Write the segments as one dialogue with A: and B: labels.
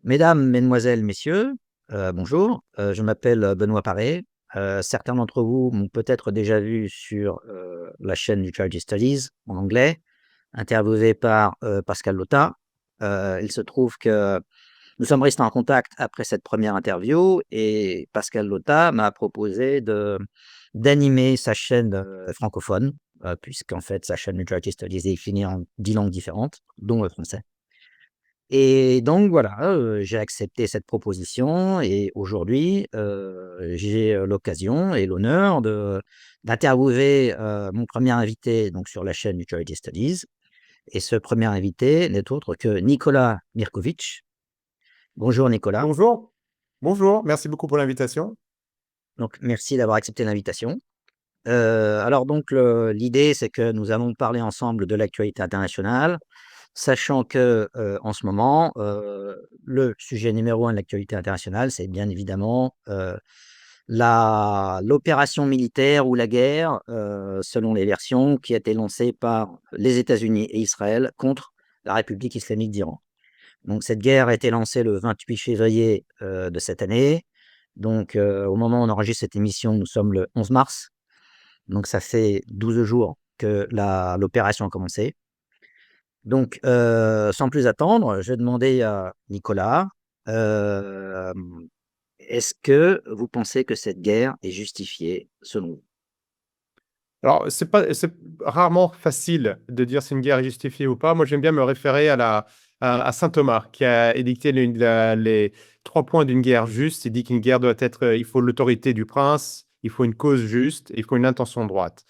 A: Mesdames, mesdemoiselles, messieurs, bonjour. Je m'appelle, Benoît Paré. Certains d'entre vous m'ont peut-être déjà vu sur, la chaîne Neutrality Studies en anglais, interviewé par, Pascal Lotta. Il se trouve que nous sommes restés en contact après cette première interview et Pascal Lotta m'a proposé d'animer sa chaîne, francophone, puisqu'en fait sa chaîne Neutrality Studies est définie en 10 langues différentes, dont le français. Et donc voilà, j'ai accepté cette proposition et aujourd'hui, j'ai, l'occasion et l'honneur d'interviewer, mon premier invité donc sur la chaîne Neutrality Studies et ce premier invité n'est autre que Nicolas Mirkovic. Bonjour Nicolas,
B: Bonjour, bonjour, merci beaucoup pour l'invitation.
A: donc merci d'avoir accepté l'invitation. Alors donc l'idée c'est que nous allons parler ensemble de l'actualité internationale. Sachant que, en ce moment, le sujet numéro 1 de l'actualité internationale, c'est bien évidemment, la l'opération militaire ou la guerre, selon les versions, qui a été lancée par les États-Unis et Israël contre la République islamique d'Iran. Donc cette guerre a été lancée le 28 février, de cette année. Donc, au moment où on enregistre cette émission, nous sommes le 11 mars. Donc ça fait 12 jours que la l'opération a commencé. Donc, sans plus attendre, je vais demander à Nicolas, est-ce que vous pensez que cette guerre est justifiée selon vous?
B: Alors, c'est rarement facile de dire si une guerre est justifiée ou pas. Moi, j'aime bien me référer à saint Thomas, qui a édicté les 3 points d'une guerre juste. Il dit qu'une guerre doit être, il faut l'autorité du prince, il faut une cause juste, et il faut une intention droite.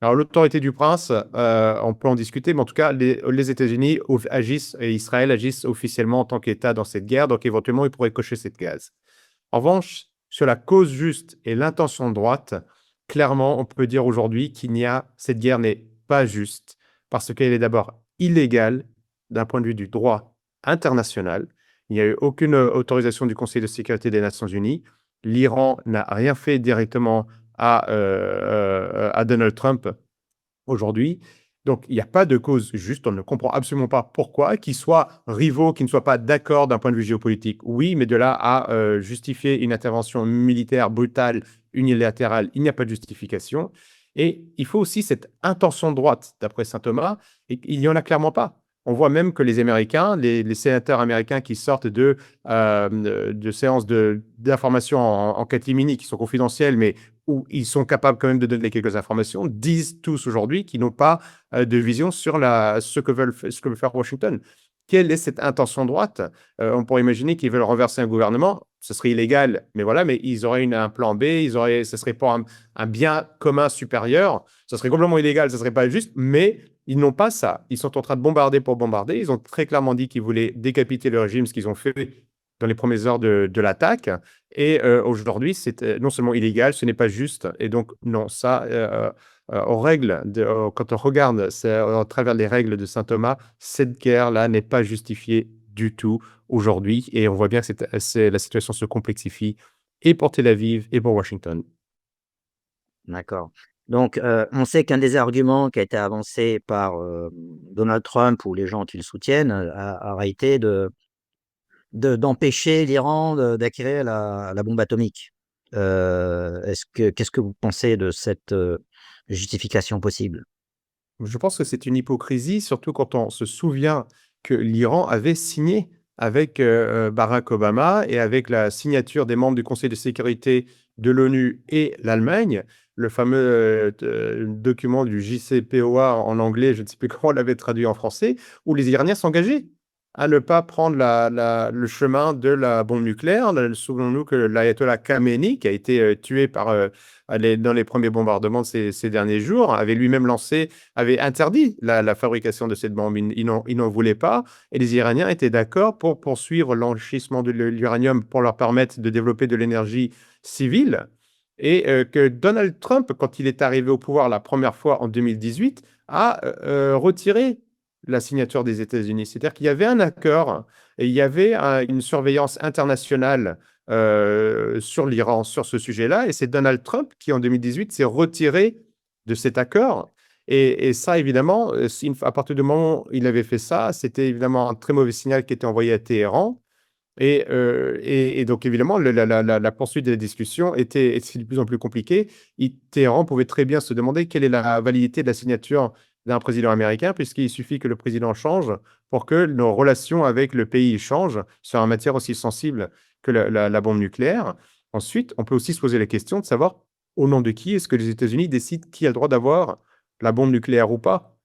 B: Alors, l'autorité du prince, on peut en discuter, mais en tout cas, les États-Unis agissent et Israël agissent officiellement en tant qu'État dans cette guerre, donc éventuellement, ils pourraient cocher cette case. En revanche, sur la cause juste et l'intention droite, clairement, on peut dire aujourd'hui cette guerre n'est pas juste parce qu'elle est d'abord illégale d'un point de vue du droit international. Il n'y a eu aucune autorisation du Conseil de sécurité des Nations Unies. L'Iran n'a rien fait directement à Donald Trump aujourd'hui. Donc, il n'y a pas de cause juste. On ne comprend absolument pas pourquoi. Qu'ils soient rivaux, qu'ils ne soient pas d'accord d'un point de vue géopolitique, oui, mais de là à justifier une intervention militaire brutale, unilatérale, il n'y a pas de justification. Et il faut aussi cette intention droite, d'après saint Thomas, et il n'y en a clairement pas. On voit même que les Américains, les sénateurs américains qui sortent de séances d'information en catimini, qui sont confidentielles, mais où ils sont capables quand même de donner quelques informations, disent tous aujourd'hui qu'ils n'ont pas de vision sur ce que veut faire Washington. Quelle est cette intention droite? On pourrait imaginer qu'ils veulent renverser un gouvernement. Ce serait illégal, mais voilà, mais ils auraient un plan B, ce serait pour un bien commun supérieur. Ce serait complètement illégal, ce serait pas juste, mais ils n'ont pas ça. Ils sont en train de bombarder pour bombarder. Ils ont très clairement dit qu'ils voulaient décapiter le régime, ce qu'ils ont fait dans les premières heures de l'attaque. Et aujourd'hui, c'est non seulement illégal, ce n'est pas juste. Et donc, non, ça, aux règles, quand on regarde à travers les règles de saint Thomas, cette guerre-là n'est pas justifiée du tout aujourd'hui. Et on voit bien que la situation se complexifie et pour Tel Aviv et pour Washington.
A: D'accord. Donc, on sait qu'un des arguments qui a été avancé par, Donald Trump ou les gens qui le soutiennent, a été d'empêcher l'Iran d'acquérir la bombe atomique. Qu'est-ce que vous pensez de cette, justification possible?
B: Je pense que c'est une hypocrisie, surtout quand on se souvient que l'Iran avait signé avec Barack Obama et avec la signature des membres du Conseil de sécurité de l'ONU et l'Allemagne, le fameux document du JCPOA en anglais, je ne sais plus comment on l'avait traduit en français, où les Iraniens s'engageaient à ne pas prendre le chemin de la bombe nucléaire. Souvenons-nous que l'ayatollah Khamenei, qui a été tué dans les premiers bombardements de ces derniers jours, avait interdit la fabrication de cette bombe. Ils n'en voulaient pas. Et les Iraniens étaient d'accord pour poursuivre l'enrichissement de l'uranium pour leur permettre de développer de l'énergie civile. Et que Donald Trump, quand il est arrivé au pouvoir la première fois en 2018, a retiré la signature des États-Unis. C'est-à-dire qu'il y avait un accord et il y avait une surveillance internationale sur l'Iran, sur ce sujet-là. Et c'est Donald Trump qui, en 2018, s'est retiré de cet accord. Et ça, évidemment, à partir du moment où il avait fait ça, c'était évidemment un très mauvais signal qui était envoyé à Téhéran. Et donc évidemment, la poursuite des discussions était de plus en plus compliquée. Téhéran pouvait très bien se demander quelle est la validité de la signature d'un président américain, puisqu'il suffit que le président change pour que nos relations avec le pays changent sur une matière aussi sensible que la bombe nucléaire. Ensuite, on peut aussi se poser la question de savoir au nom de qui est-ce que les États-Unis décident qui a le droit d'avoir la bombe nucléaire ou pas.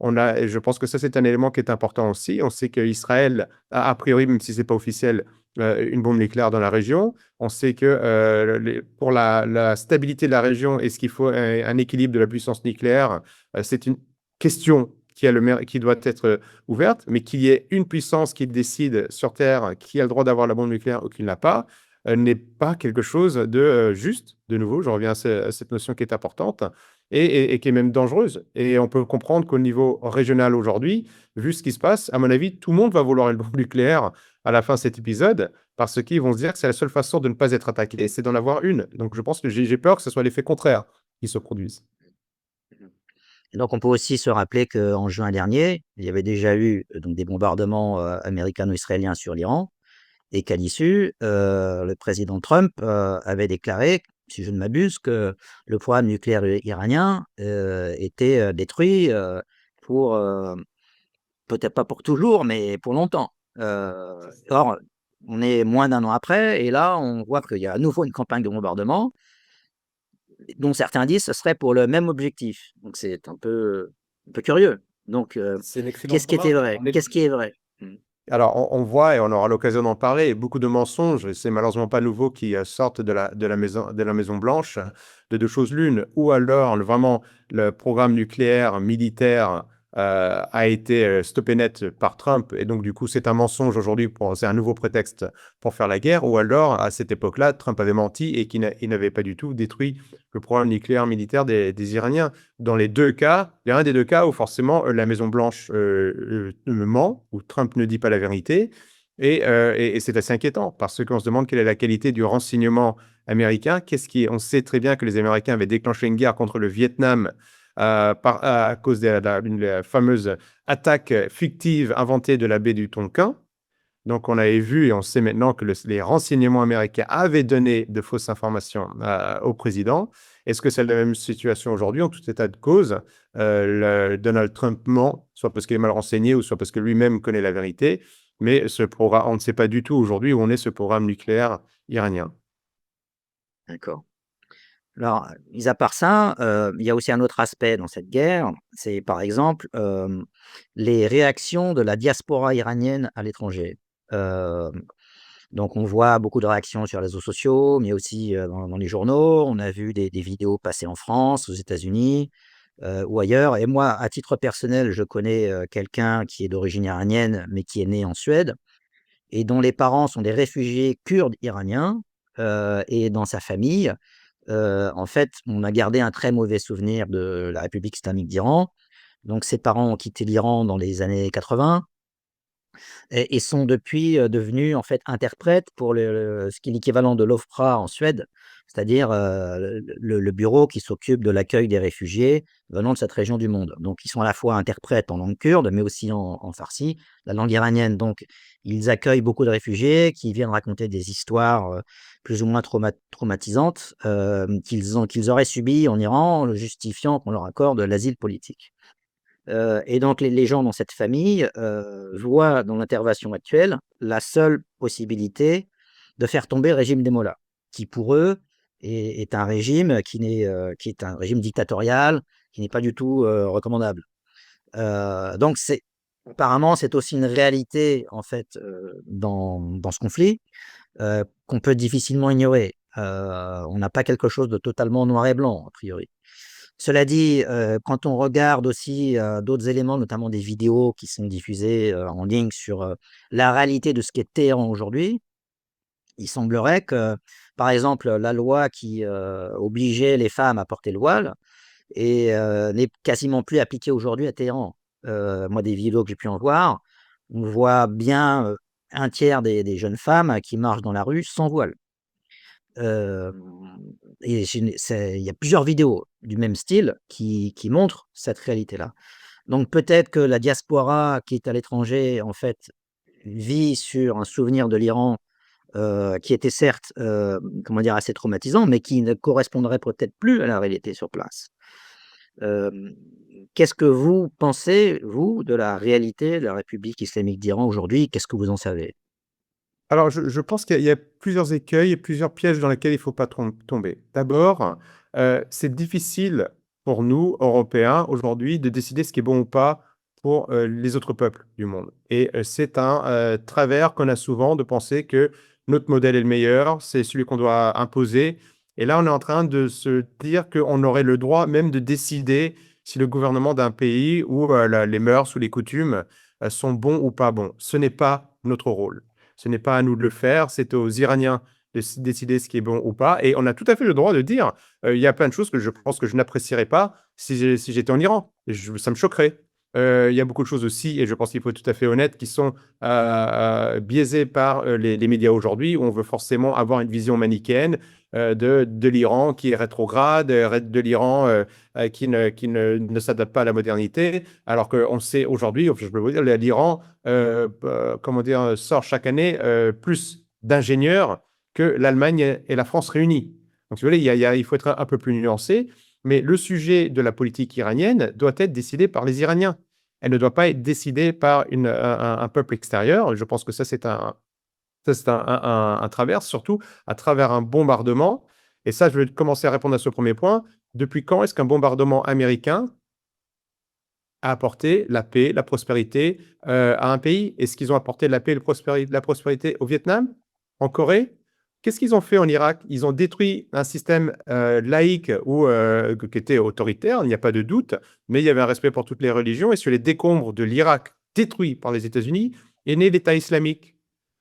B: Et je pense que ça, c'est un élément qui est important aussi. On sait qu'Israël a priori, même si c'est pas officiel, une bombe nucléaire dans la région. On sait que pour la stabilité de la région, est-ce qu'il faut un équilibre de la puissance nucléaire? C'est une question qui doit être ouverte, mais qu'il y ait une puissance qui décide sur Terre qui a le droit d'avoir la bombe nucléaire ou qui ne l'a pas, n'est pas quelque chose de juste. De nouveau, je reviens à cette notion qui est importante et qui est même dangereuse. Et on peut comprendre qu'au niveau régional aujourd'hui, vu ce qui se passe, à mon avis, tout le monde va vouloir une bombe nucléaire à la fin de cet épisode, parce qu'ils vont se dire que c'est la seule façon de ne pas être attaqué, c'est d'en avoir une. Donc je pense que j'ai peur que ce soit l'effet contraire qui se produise.
A: Et donc on peut aussi se rappeler qu'en juin dernier, il y avait déjà eu, donc des bombardements, américano-israéliens sur l'Iran et qu'à l'issue, le président Trump, avait déclaré, si je ne m'abuse, que le programme nucléaire iranien, était, détruit, pour, peut-être pas pour toujours, mais pour longtemps. Or, on est moins d'un an après et là, on voit qu'il y a à nouveau une campagne de bombardement dont certains disent que ce serait pour le même objectif. Donc c'est un peu curieux. Donc,
B: C'est une excellente
A: qu'est-ce qui était
B: remarque.
A: vrai? Qu'est-ce qui est vrai? Mmh.
B: Alors, on voit, et on aura l'occasion d'en parler, beaucoup de mensonges, et c'est malheureusement pas nouveau, qui sortent de la Maison Blanche, de deux choses l'une, ou alors vraiment le programme nucléaire militaire a été stoppé net par Trump, et donc du coup c'est un mensonge aujourd'hui, c'est un nouveau prétexte pour faire la guerre, ou alors à cette époque-là, Trump avait menti et qu'il n'avait pas du tout détruit le programme nucléaire militaire des Iraniens. Dans les deux cas, il y a un des deux cas où forcément la Maison-Blanche ment, où Trump ne dit pas la vérité. Et c'est assez inquiétant parce qu'on se demande quelle est la qualité du renseignement américain. On sait très bien que les Américains avaient déclenché une guerre contre le Vietnam à cause de la fameuse attaque fictive inventée de la baie du Tonkin. Donc, on avait vu et on sait maintenant que les renseignements américains avaient donné de fausses informations au président. Est-ce que c'est la même situation aujourd'hui? En tout état de cause, Donald Trump ment, soit parce qu'il est mal renseigné ou soit parce que lui-même connaît la vérité. Mais on ne sait pas du tout aujourd'hui où on est ce programme nucléaire iranien.
A: D'accord. Alors, mis à part ça, il y a aussi un autre aspect dans cette guerre, c'est par exemple, les réactions de la diaspora iranienne à l'étranger. Hem, donc on voit beaucoup de réactions sur les réseaux sociaux, mais aussi, dans les journaux. On a vu des vidéos passer en France, aux États-Unis, ou ailleurs et moi, à titre personnel, je connais, quelqu'un qui est d'origine iranienne, mais qui est né en Suède et dont les parents sont des réfugiés kurdes iraniens, et dans sa famille, en fait, on a gardé un très mauvais souvenir de la République islamique d'Iran. Donc ses parents ont quitté l'Iran dans les années 80 et sont depuis, devenus en fait interprètes pour ce qui est l'équivalent de l'OFPRA en Suède, c'est-à-dire, le bureau qui s'occupe de l'accueil des réfugiés venant de cette région du monde. Donc ils sont à la fois interprètes en langue kurde, mais aussi en farsi, la langue iranienne. Donc ils accueillent beaucoup de réfugiés qui viennent raconter des histoires, plus ou moins traumatisantes, qu'ils auraient subies en Iran, justifiant qu'on leur accorde l'asile politique. Et donc les gens dans cette famille, voient dans l'intervention actuelle la seule possibilité de faire tomber le régime des mollahs, qui pour eux est un régime qui est un régime dictatorial, qui n'est pas du tout, recommandable. Donc apparemment c'est aussi une réalité en fait, dans ce conflit, qu'on peut difficilement ignorer. On n'a pas quelque chose de totalement noir et blanc a priori. Cela dit, quand on regarde aussi, d'autres éléments, notamment des vidéos qui sont diffusées, en ligne sur, la réalité de ce qu'est Téhéran aujourd'hui, il semblerait que, par exemple, la loi qui, obligeait les femmes à porter le voile n'est quasiment plus appliquée aujourd'hui à Téhéran. Moi, des vidéos que j'ai pu en voir, on voit bien, 1/3 des jeunes femmes qui marchent dans la rue sans voile. Hem et il y a plusieurs vidéos du même style qui montrent cette réalité-là. Donc peut-être que la diaspora qui est à l'étranger, en fait, vit sur un souvenir de l'Iran, qui était certes, comment dire? Assez traumatisant, mais qui ne correspondrait peut-être plus à la réalité sur place. Hem, Qu'est-ce que vous pensez, vous, de la réalité de la République islamique d'Iran aujourd'hui? Qu'est-ce que vous en savez?
B: Alors, je pense qu'il y a plusieurs écueils et plusieurs pièges dans lesquels il ne faut pas tomber. D'abord, c'est difficile pour nous, Européens, aujourd'hui, de décider ce qui est bon ou pas pour, les autres peuples du monde et c'est un, travers qu'on a souvent de penser que notre modèle est le meilleur, c'est celui qu'on doit imposer et là, on est en train de se dire qu'on aurait le droit même de décider si le gouvernement d'un pays ou, la les mœurs ou les coutumes, sont bons ou pas bons. Ce n'est pas notre rôle. Ce n'est pas à nous de le faire, c'est aux Iraniens de décider ce qui est bon ou pas. Et on a tout à fait le droit de dire, il y a plein de choses que je pense que je n'apprécierais pas si j'étais en Iran. Ça me choquerait. Il y a beaucoup de choses aussi, et je pense qu'il faut être tout à fait honnête, qui sont biaisées par les médias aujourd'hui, où on veut forcément avoir une vision manichéenne de l'Iran qui est rétrograde, de l'Iran qui ne s'adapte pas à la modernité, alors qu'on sait aujourd'hui, je peux vous dire, l'Iran comment dire, sort chaque année plus d'ingénieurs que l'Allemagne et la France réunies. Donc, si vous voulez, il faut être un peu plus nuancé, mais le sujet de la politique iranienne doit être décidé par les Iraniens. Elle ne doit pas être décidée par un peuple extérieur. Je pense que ça, c'est un travers, surtout à travers un bombardement. Et ça, je vais commencer à répondre à ce premier point. Depuis quand est-ce qu'un bombardement américain a apporté la paix, la prospérité à un pays? Est-ce qu'ils ont apporté la paix et la prospérité au Vietnam? En Corée? Qu'est-ce qu'ils ont fait en Irak? Ils ont détruit un système laïque ou qui était autoritaire, il n'y a pas de doute, mais il y avait un respect pour toutes les religions. Et sur les décombres de l'Irak détruit par les États-Unis est né l'État islamique.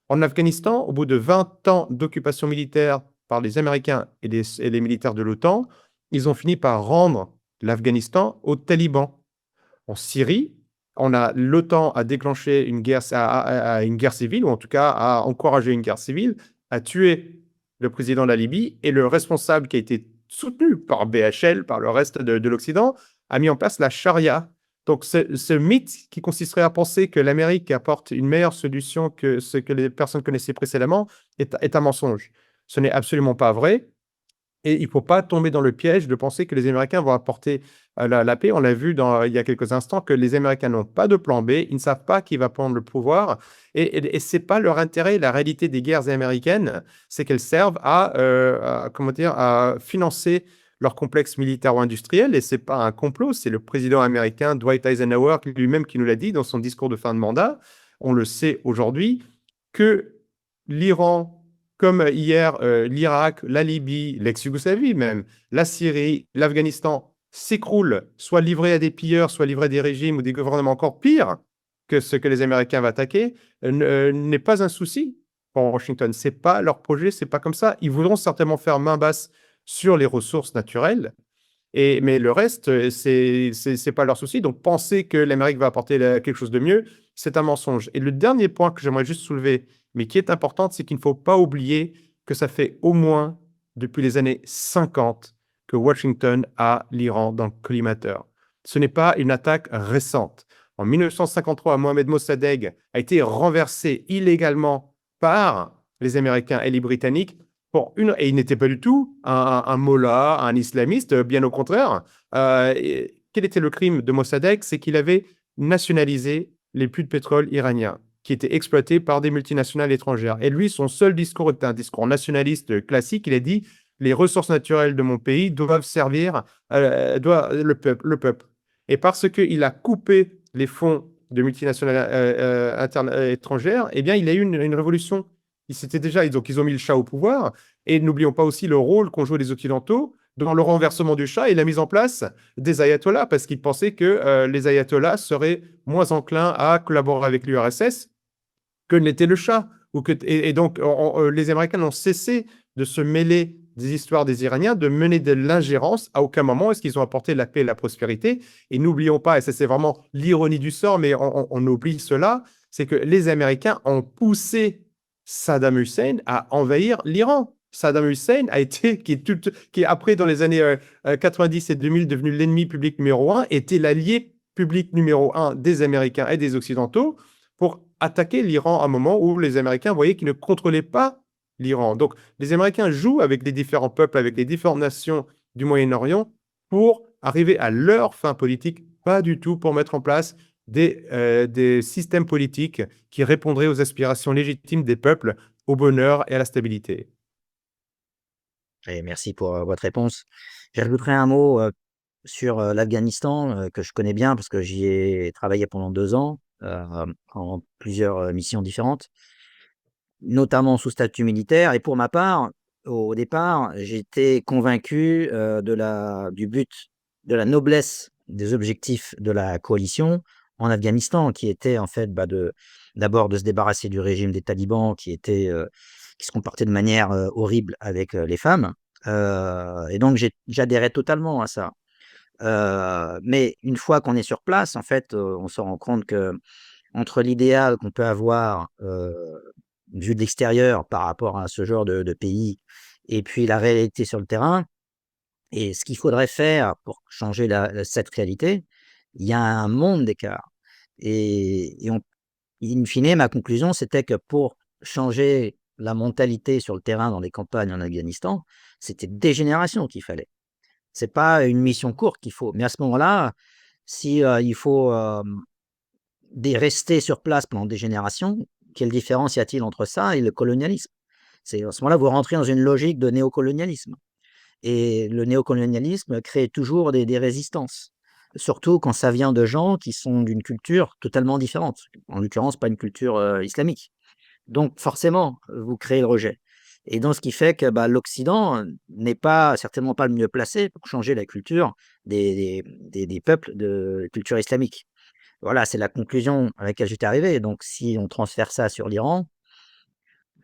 B: En Afghanistan, au bout de 20 ans d'occupation militaire par les Américains et les militaires de l'OTAN, ils ont fini par rendre l'Afghanistan aux talibans. En Syrie, l'OTAN a déclenché une guerre civile, ou en tout cas a encouragé une guerre civile, a tué le président de la Libye et le responsable qui a été soutenu par BHL, par le reste de l'Occident, a mis en place la charia. Donc ce mythe qui consisterait à penser que l'Amérique apporte une meilleure solution que ce que les personnes connaissaient précédemment est un mensonge. Ce n'est absolument pas vrai. Et il ne faut pas tomber dans le piège de penser que les Américains vont apporter la paix. On l'a vu il y a quelques instants que les Américains n'ont pas de plan B, ils ne savent pas qui va prendre le pouvoir. Et ce n'est pas leur intérêt. La réalité des guerres américaines, c'est qu'elles servent comment dire, à financer leur complexe militaro-industriel. Et ce n'est pas un complot, c'est le président américain Dwight Eisenhower lui-même qui nous l'a dit dans son discours de fin de mandat. On le sait aujourd'hui que l'Iran, comme hier, l'Irak, la Libye, l'ex-Yougoslavie même, la Syrie, l'Afghanistan s'écroulent, soit livrés à des pilleurs, soit livrés à des régimes ou des gouvernements encore pires que ce que les Américains vont attaquer, n'est pas un souci pour Washington. C'est pas leur projet, c'est pas comme ça. Ils voudront certainement faire main basse sur les ressources naturelles, mais le reste, c'est pas leur souci. Donc, penser que l'Amérique va apporter quelque chose de mieux, c'est un mensonge. Et le dernier point que j'aimerais juste soulever, mais qui est important, c'est qu'il ne faut pas oublier que ça fait au moins depuis les années 50 que Washington a l'Iran dans le collimateur. Ce n'est pas une attaque récente. En 1953, Mohamed Mossadegh a été renversé illégalement par les Américains et les Britanniques et il n'était pas du tout un mollah, un islamiste, bien au contraire. Quel était le crime de Mossadegh? C'est qu'il avait nationalisé les puits de pétrole iraniens qui étaient exploités par des multinationales étrangères. Et lui, son seul discours était un discours nationaliste classique. Il a dit: les ressources naturelles de mon pays doivent servir le peuple. Et parce qu'il a coupé les fonds de multinationales étrangères, eh bien, il a eu une révolution. Donc ils ont mis le Shah au pouvoir. Et n'oublions pas aussi le rôle qu'ont joué les Occidentaux dans le renversement du Shah et la mise en place des ayatollahs, parce qu'ils pensaient que les ayatollahs seraient moins enclins à collaborer avec l'URSS que ne l'était le Shah. Et donc, les Américains n'ont cessé de se mêler des histoires des Iraniens, de mener de l'ingérence. À aucun moment est-ce qu'ils ont apporté la paix et la prospérité. Et n'oublions pas, et ça c'est vraiment l'ironie du sort, mais on oublie cela, c'est que les Américains ont poussé Saddam Hussein à envahir l'Iran. Saddam Hussein qui après, dans les années 90 et 2000, devenu l'ennemi public numéro un, était l'allié public numéro un des Américains et des Occidentaux pour attaquer l'Iran à un moment où les Américains voyaient qu'ils ne contrôlaient pas l'Iran. Donc, les Américains jouent avec les différents peuples, avec les différentes nations du Moyen-Orient pour arriver à leur fin politique, pas du tout pour mettre en place des systèmes politiques qui répondraient aux aspirations légitimes des peuples, au bonheur et à la stabilité.
A: Et merci pour, votre réponse. J'ajouterai un mot, sur, l'Afghanistan, que je connais bien parce que j'y ai travaillé pendant 2 ans, en plusieurs, missions différentes, notamment sous statut militaire. Et pour ma part, au départ, j'étais convaincu, du but, de la noblesse des objectifs de la coalition en Afghanistan, qui était en fait, d'abord de se débarrasser du régime des talibans qui se comportait de manière, horrible avec, les femmes, et donc j'adhérais totalement à ça. Mais une fois qu'on est sur place, en fait, on se rend compte que entre l'idéal qu'on peut avoir, vu de l'extérieur par rapport à ce genre de pays et puis la réalité sur le terrain et ce qu'il faudrait faire pour changer cette réalité, il y a un monde d'écart et in fine, ma conclusion, c'était que pour changer la mentalité sur le terrain dans les campagnes en Afghanistan, c'était des générations qu'il fallait. C'est pas une mission courte qu'il faut, mais à ce moment-là, si, il faut, rester sur place pendant des générations, quelle différence y a-t-il entre ça et le colonialisme? C'est à ce moment-là, vous rentrez dans une logique de néocolonialisme et le néocolonialisme crée toujours des résistances, surtout quand ça vient de gens qui sont d'une culture totalement différente, en l'occurrence pas une culture, islamique. Donc forcément, vous créez le rejet et donc ce qui fait que, l'Occident, n'est pas certainement pas le mieux placé pour changer la culture des peuples de culture islamique. Voilà, c'est la conclusion à laquelle j'étais arrivé. Donc si on transfère ça sur l'Iran,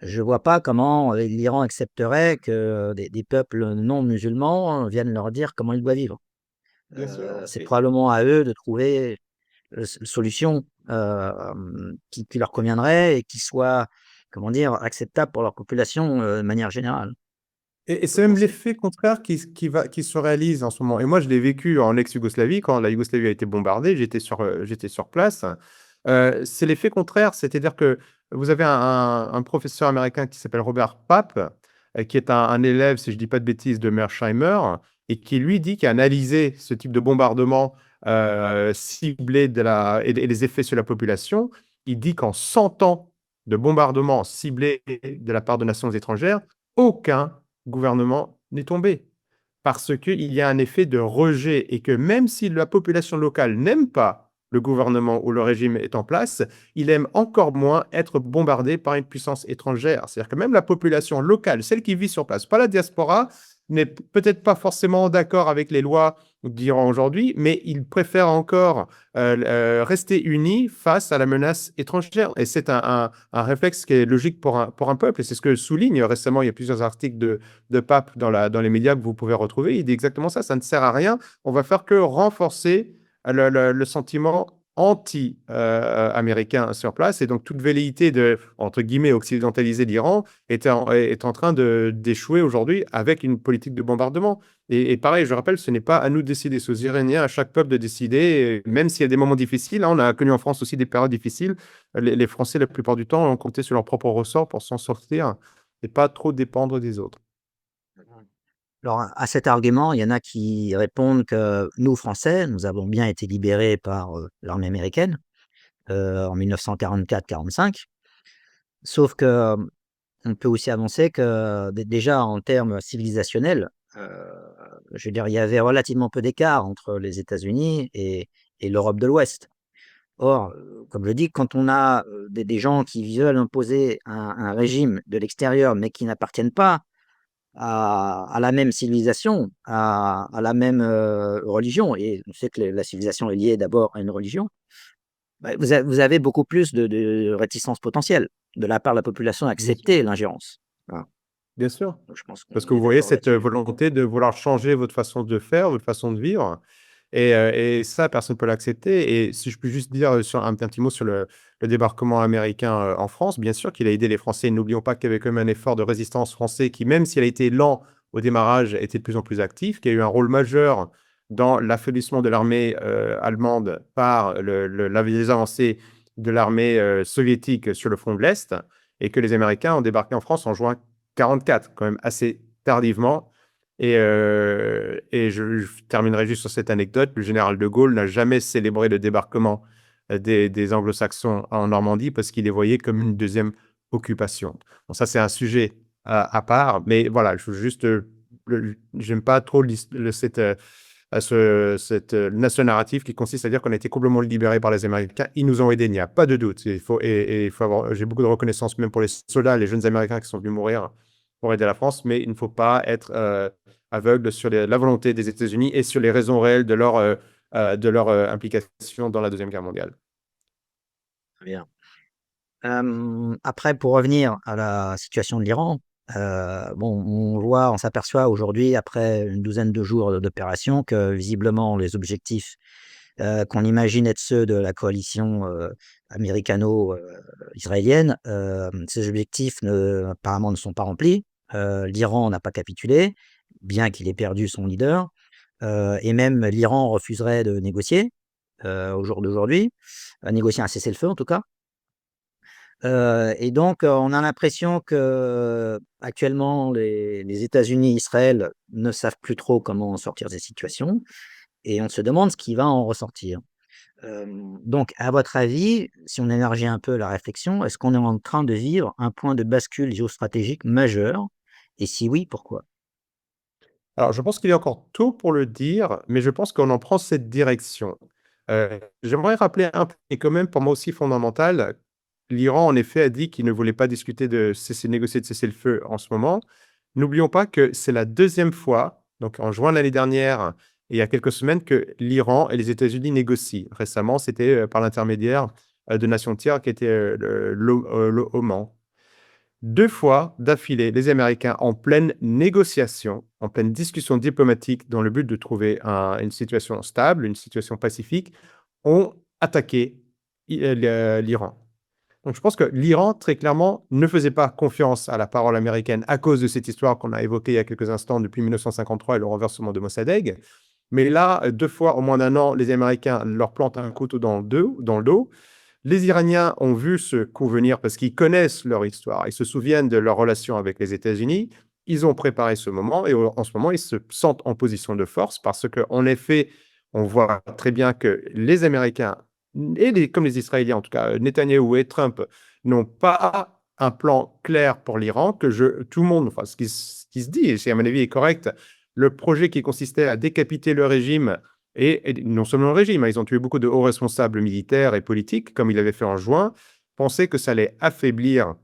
A: je vois pas comment, l'Iran accepterait que des peuples non musulmans viennent leur dire comment ils doivent vivre.
B: Bien sûr.
A: C'est probablement à eux de trouver, solution, qui leur conviendrait et qui soit, comment dire, acceptable pour leur population, de manière générale.
B: Et
A: Que
B: c'est même
A: pensez-vous?
B: l'effet contraire qui se réalise en ce moment. Et moi, je l'ai vécu en ex-Yougoslavie, quand la Yougoslavie a été bombardée, j'étais sur place. C'est l'effet contraire, c'est-à-dire que vous avez un professeur américain qui s'appelle Robert Pape, qui est un élève, si je ne dis pas de bêtises, de Mearsheimer, et qui lui dit, qui a analysé ce type de bombardement ciblé et les effets sur la population. Il dit qu'en 100 ans de bombardement ciblé de la part de nations étrangères, aucun gouvernement n'est tombé. Parce qu'il y a un effet de rejet et que même si la population locale n'aime pas le gouvernement ou le régime est en place, il aime encore moins être bombardé par une puissance étrangère. C'est-à-dire que même la population locale, celle qui vit sur place, pas la diaspora, n'est peut-être pas forcément d'accord avec les lois d'Iran aujourd'hui, mais il préfère encore rester unis face à la menace étrangère. Et c'est un réflexe qui est logique pour un peuple. Et c'est ce que souligne récemment, il y a plusieurs articles de Pape dans les médias que vous pouvez retrouver. Il dit exactement ça, ça ne sert à rien. On va faire que renforcer le sentiment anti-américain sur place. Et donc, toute velléité de, entre guillemets, occidentaliser l'Iran est en train d'échouer aujourd'hui avec une politique de bombardement. Et pareil, je rappelle, ce n'est pas à nous de décider, c'est aux Iraniens, à chaque peuple de décider, et même s'il y a des moments difficiles. Hein, on a connu en France aussi des périodes difficiles. Les Français, la plupart du temps, ont compté sur leur propre ressort pour s'en sortir et pas trop dépendre des autres.
A: Alors à cet argument, il y en a qui répondent que nous, Français, nous avons bien été libérés par, l'armée américaine, en 1944-45. Sauf que, on peut aussi avancer que déjà en termes civilisationnels, heu, je veux dire, il y avait relativement peu d'écart entre les États-Unis et l'Europe de l'Ouest. Or, comme je dis, quand on a, des gens qui veulent imposer un régime de l'extérieur, mais qui n'appartiennent pas à la même civilisation, à la même, religion et on sait que la civilisation est liée d'abord à une religion. Vous avez beaucoup plus de réticence potentielle de la part de la population à
B: Bien sûr.
A: accepter l'ingérence. Voilà,
B: Bien sûr.
A: donc je pense
B: Parce
A: qu'on
B: que vous
A: est
B: voyez
A: d'accord
B: cette
A: là-dessus.
B: volonté de vouloir changer votre façon de faire, votre façon de vivre. Et ça, personne ne peut l'accepter. Et si je peux juste dire sur un petit mot sur le débarquement américain en France, bien sûr qu'il a aidé les Français. N'oublions pas qu'il y avait quand même un effort de résistance français qui, même s'il a été lent au démarrage, était de plus en plus actif, qui a eu un rôle majeur dans l'affaiblissement de l'armée allemande par les avancées de l'armée soviétique sur le front de l'Est et que les Américains ont débarqué en France en juin 1944, quand même assez tardivement. Et je terminerai juste sur cette anecdote. Le général de Gaulle n'a jamais célébré le débarquement des Anglo-Saxons en Normandie parce qu'il les voyait comme une deuxième occupation. Bon, ça, c'est un sujet à part, mais voilà, j'aime pas trop cette nation narrative qui consiste à dire qu'on a été complètement libérés par les Américains. Ils nous ont aidés, il n'y a pas de doute. J'ai beaucoup de reconnaissance même pour les soldats, les jeunes Américains qui sont venus mourir pour aider la France, mais il ne faut pas être aveugle sur la volonté des États-Unis et sur les raisons réelles de leur implication dans la Deuxième Guerre mondiale.
A: Très bien. Après, pour revenir à la situation de l'Iran, bon, on s'aperçoit aujourd'hui, après une douzaine de jours d'opération, que visiblement les objectifs qu'on imagine être ceux de la coalition américano-israélienne, ces objectifs apparemment ne sont pas remplis. L'Iran n'a pas capitulé, bien qu'il ait perdu son leader, et même l'Iran refuserait de négocier au jour d'aujourd'hui, négocier un cessez-le-feu en tout cas. Et donc, on a l'impression que actuellement les États-Unis et Israël ne savent plus trop comment sortir des situations et on se demande ce qui va en ressortir. Donc à votre avis, si on élargit un peu la réflexion, est-ce qu'on est en train de vivre un point de bascule géostratégique majeur? Et si oui, pourquoi?
B: Alors, je pense qu'il est encore tôt pour le dire, mais je pense qu'on en prend cette direction. J'aimerais rappeler un point qui est quand même pour moi aussi fondamental. L'Iran, en effet, a dit qu'il ne voulait pas discuter de négocier de cesser le feu en ce moment. N'oublions pas que c'est la deuxième fois, donc en juin de l'année dernière et il y a quelques semaines, que l'Iran et les États-Unis négocient. Récemment, c'était par l'intermédiaire de nations tiers qui étaient l'Oman. Deux fois d'affilée, les Américains, en pleine négociation, en pleine discussion diplomatique dans le but de trouver une situation stable, une situation pacifique, ont attaqué l'Iran. Donc je pense que l'Iran, très clairement, ne faisait pas confiance à la parole américaine à cause de cette histoire qu'on a évoquée il y a quelques instants depuis 1953 et le renversement de Mossadegh. Mais là, deux fois en moins d'un an, les Américains leur plantent un couteau dans le dos. Les Iraniens ont vu ce coup venir parce qu'ils connaissent leur histoire. Ils se souviennent de leur relation avec les États-Unis. Ils ont préparé ce moment et en ce moment, ils se sentent en position de force parce qu'en effet, on voit très bien que les Américains, comme les Israéliens en tout cas, Netanyahou et Trump, n'ont pas un plan clair pour l'Iran, tout le monde, enfin, ce qui se dit, et à mon avis est correct, le projet qui consistait à décapiter le régime et non seulement le régime, hein, ils ont tué beaucoup de hauts responsables militaires et politiques, comme ils l'avaient fait en juin, pensaient que ça allait affaiblir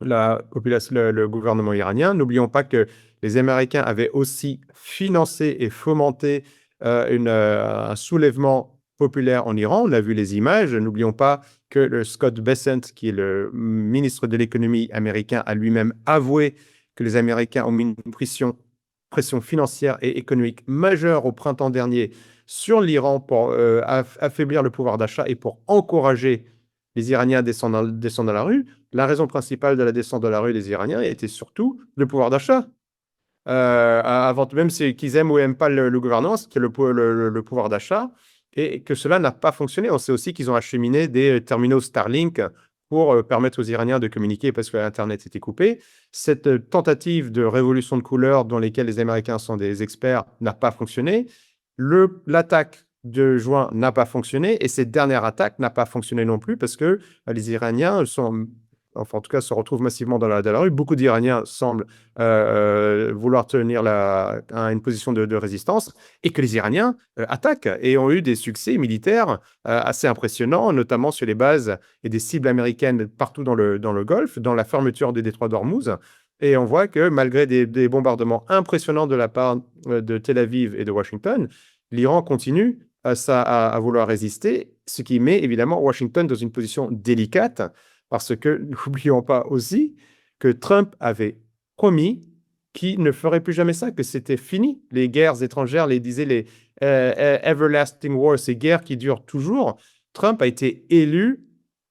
B: la population, le gouvernement iranien. N'oublions pas que les Américains avaient aussi financé et fomenté un soulèvement populaire en Iran. On a vu les images. N'oublions pas que le Scott Bessent, qui est le ministre de l'économie américain, a lui-même avoué que les Américains ont mis une pression financière et économique majeure au printemps dernier sur l'Iran pour affaiblir le pouvoir d'achat et pour encourager les Iraniens à descendre dans la rue. La raison principale de la descente de la rue des Iraniens était surtout le pouvoir d'achat. Avant même qu'ils aiment ou n'aiment pas le gouvernement, c'était le pouvoir d'achat et que cela n'a pas fonctionné. On sait aussi qu'ils ont acheminé des terminaux Starlink pour permettre aux Iraniens de communiquer parce que Internet était coupé. Cette tentative de révolution de couleur dans laquelle les Américains sont des experts n'a pas fonctionné. L'attaque de juin n'a pas fonctionné et cette dernière attaque n'a pas fonctionné non plus parce que les Iraniens enfin en tout cas, se retrouvent massivement dans la rue. Beaucoup d'Iraniens semblent vouloir tenir à une position de résistance et que les Iraniens attaquent et ont eu des succès militaires assez impressionnants, notamment sur les bases et des cibles américaines partout dans le Golfe, dans la fermeture des détroits d'Ormuz. Et on voit que malgré des bombardements impressionnants de la part de Tel Aviv et de Washington, l'Iran continue à vouloir résister, ce qui met évidemment Washington dans une position délicate parce que n'oublions pas aussi que Trump avait promis qu'il ne ferait plus jamais ça, que c'était fini. Les guerres étrangères, les everlasting wars, ces guerres qui durent toujours. Trump a été élu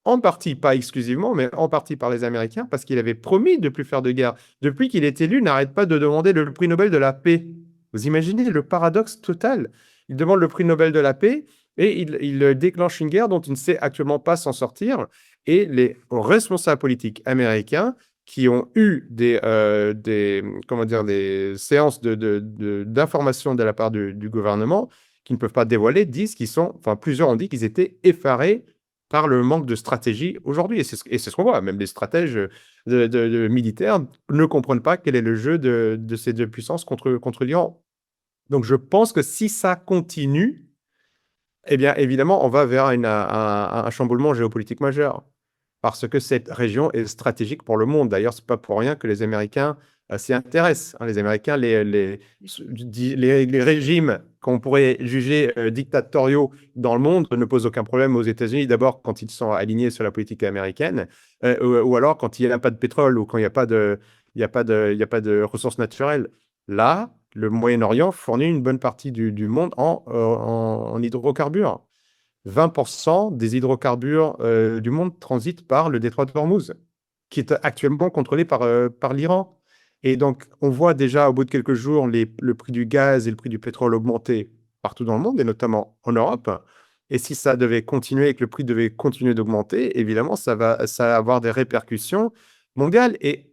B: en partie, pas exclusivement, mais en partie par les Américains parce qu'il avait promis de ne plus faire de guerre. Depuis qu'il est élu, il n'arrête pas de demander le prix Nobel de la paix. Vous imaginez le paradoxe total? Il demande le prix Nobel de la paix et il déclenche une guerre dont il ne sait actuellement pas s'en sortir. Et les responsables politiques américains qui ont eu comment dire, des séances d'information de la part du gouvernement, qui ne peuvent pas dévoiler, disent qu'ils sont, enfin plusieurs ont dit qu'ils étaient effarés par le manque de stratégie aujourd'hui. Et c'est ce qu'on voit, même les stratèges militaires ne comprennent pas quel est le jeu de ces deux puissances contre l'Iran. Donc je pense que si ça continue, eh bien évidemment, on va vers un chamboulement géopolitique majeur parce que cette région est stratégique pour le monde. D'ailleurs, c'est pas pour rien que les Américains s'y intéressent, hein. Les Américains, les régimes qu'on pourrait juger dictatoriaux dans le monde ne posent aucun problème aux États-Unis. D'abord, quand ils sont alignés sur la politique américaine, ou alors quand il n'y a pas de pétrole ou quand il y a pas de ressources naturelles. Là, le Moyen-Orient fournit une bonne partie du monde en hydrocarbures. 20% des hydrocarbures du monde transitent par le détroit de Hormuz, qui est actuellement contrôlé par l'Iran. Et donc, on voit déjà au bout de quelques jours le prix du gaz et le prix du pétrole augmenter partout dans le monde, et notamment en Europe. Et si ça devait continuer et que le prix devait continuer d'augmenter, évidemment, ça va avoir des répercussions mondiales. Et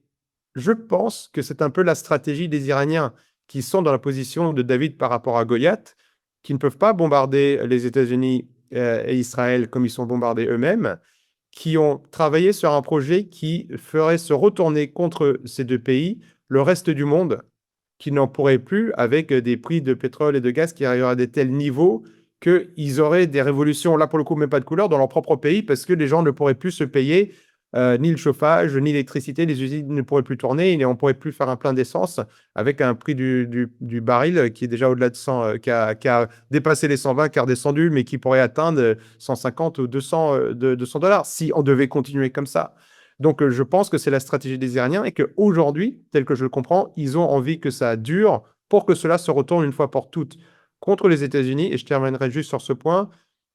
B: je pense que c'est un peu la stratégie des Iraniens qui sont dans la position de David par rapport à Goliath, qui ne peuvent pas bombarder les États-Unis et Israël comme ils sont bombardés eux-mêmes, qui ont travaillé sur un projet qui ferait se retourner contre ces deux pays le reste du monde, qui n'en pourrait plus avec des prix de pétrole et de gaz qui arriveraient à des tels niveaux qu'ils auraient des révolutions, là pour le coup même pas de couleur, dans leur propre pays, parce que les gens ne pourraient plus se payer ni le chauffage, ni l'électricité, les usines ne pourraient plus tourner, et on ne pourrait plus faire un plein d'essence avec un prix du baril qui est déjà au-delà de 100, qui a dépassé les 120, qui a redescendu, mais qui pourrait atteindre 150 ou 200 $, si on devait continuer comme ça. Donc, je pense que c'est la stratégie des Iraniens et qu'aujourd'hui, tel que je le comprends, ils ont envie que ça dure pour que cela se retourne une fois pour toutes contre les États-Unis. Et je terminerai juste sur ce point.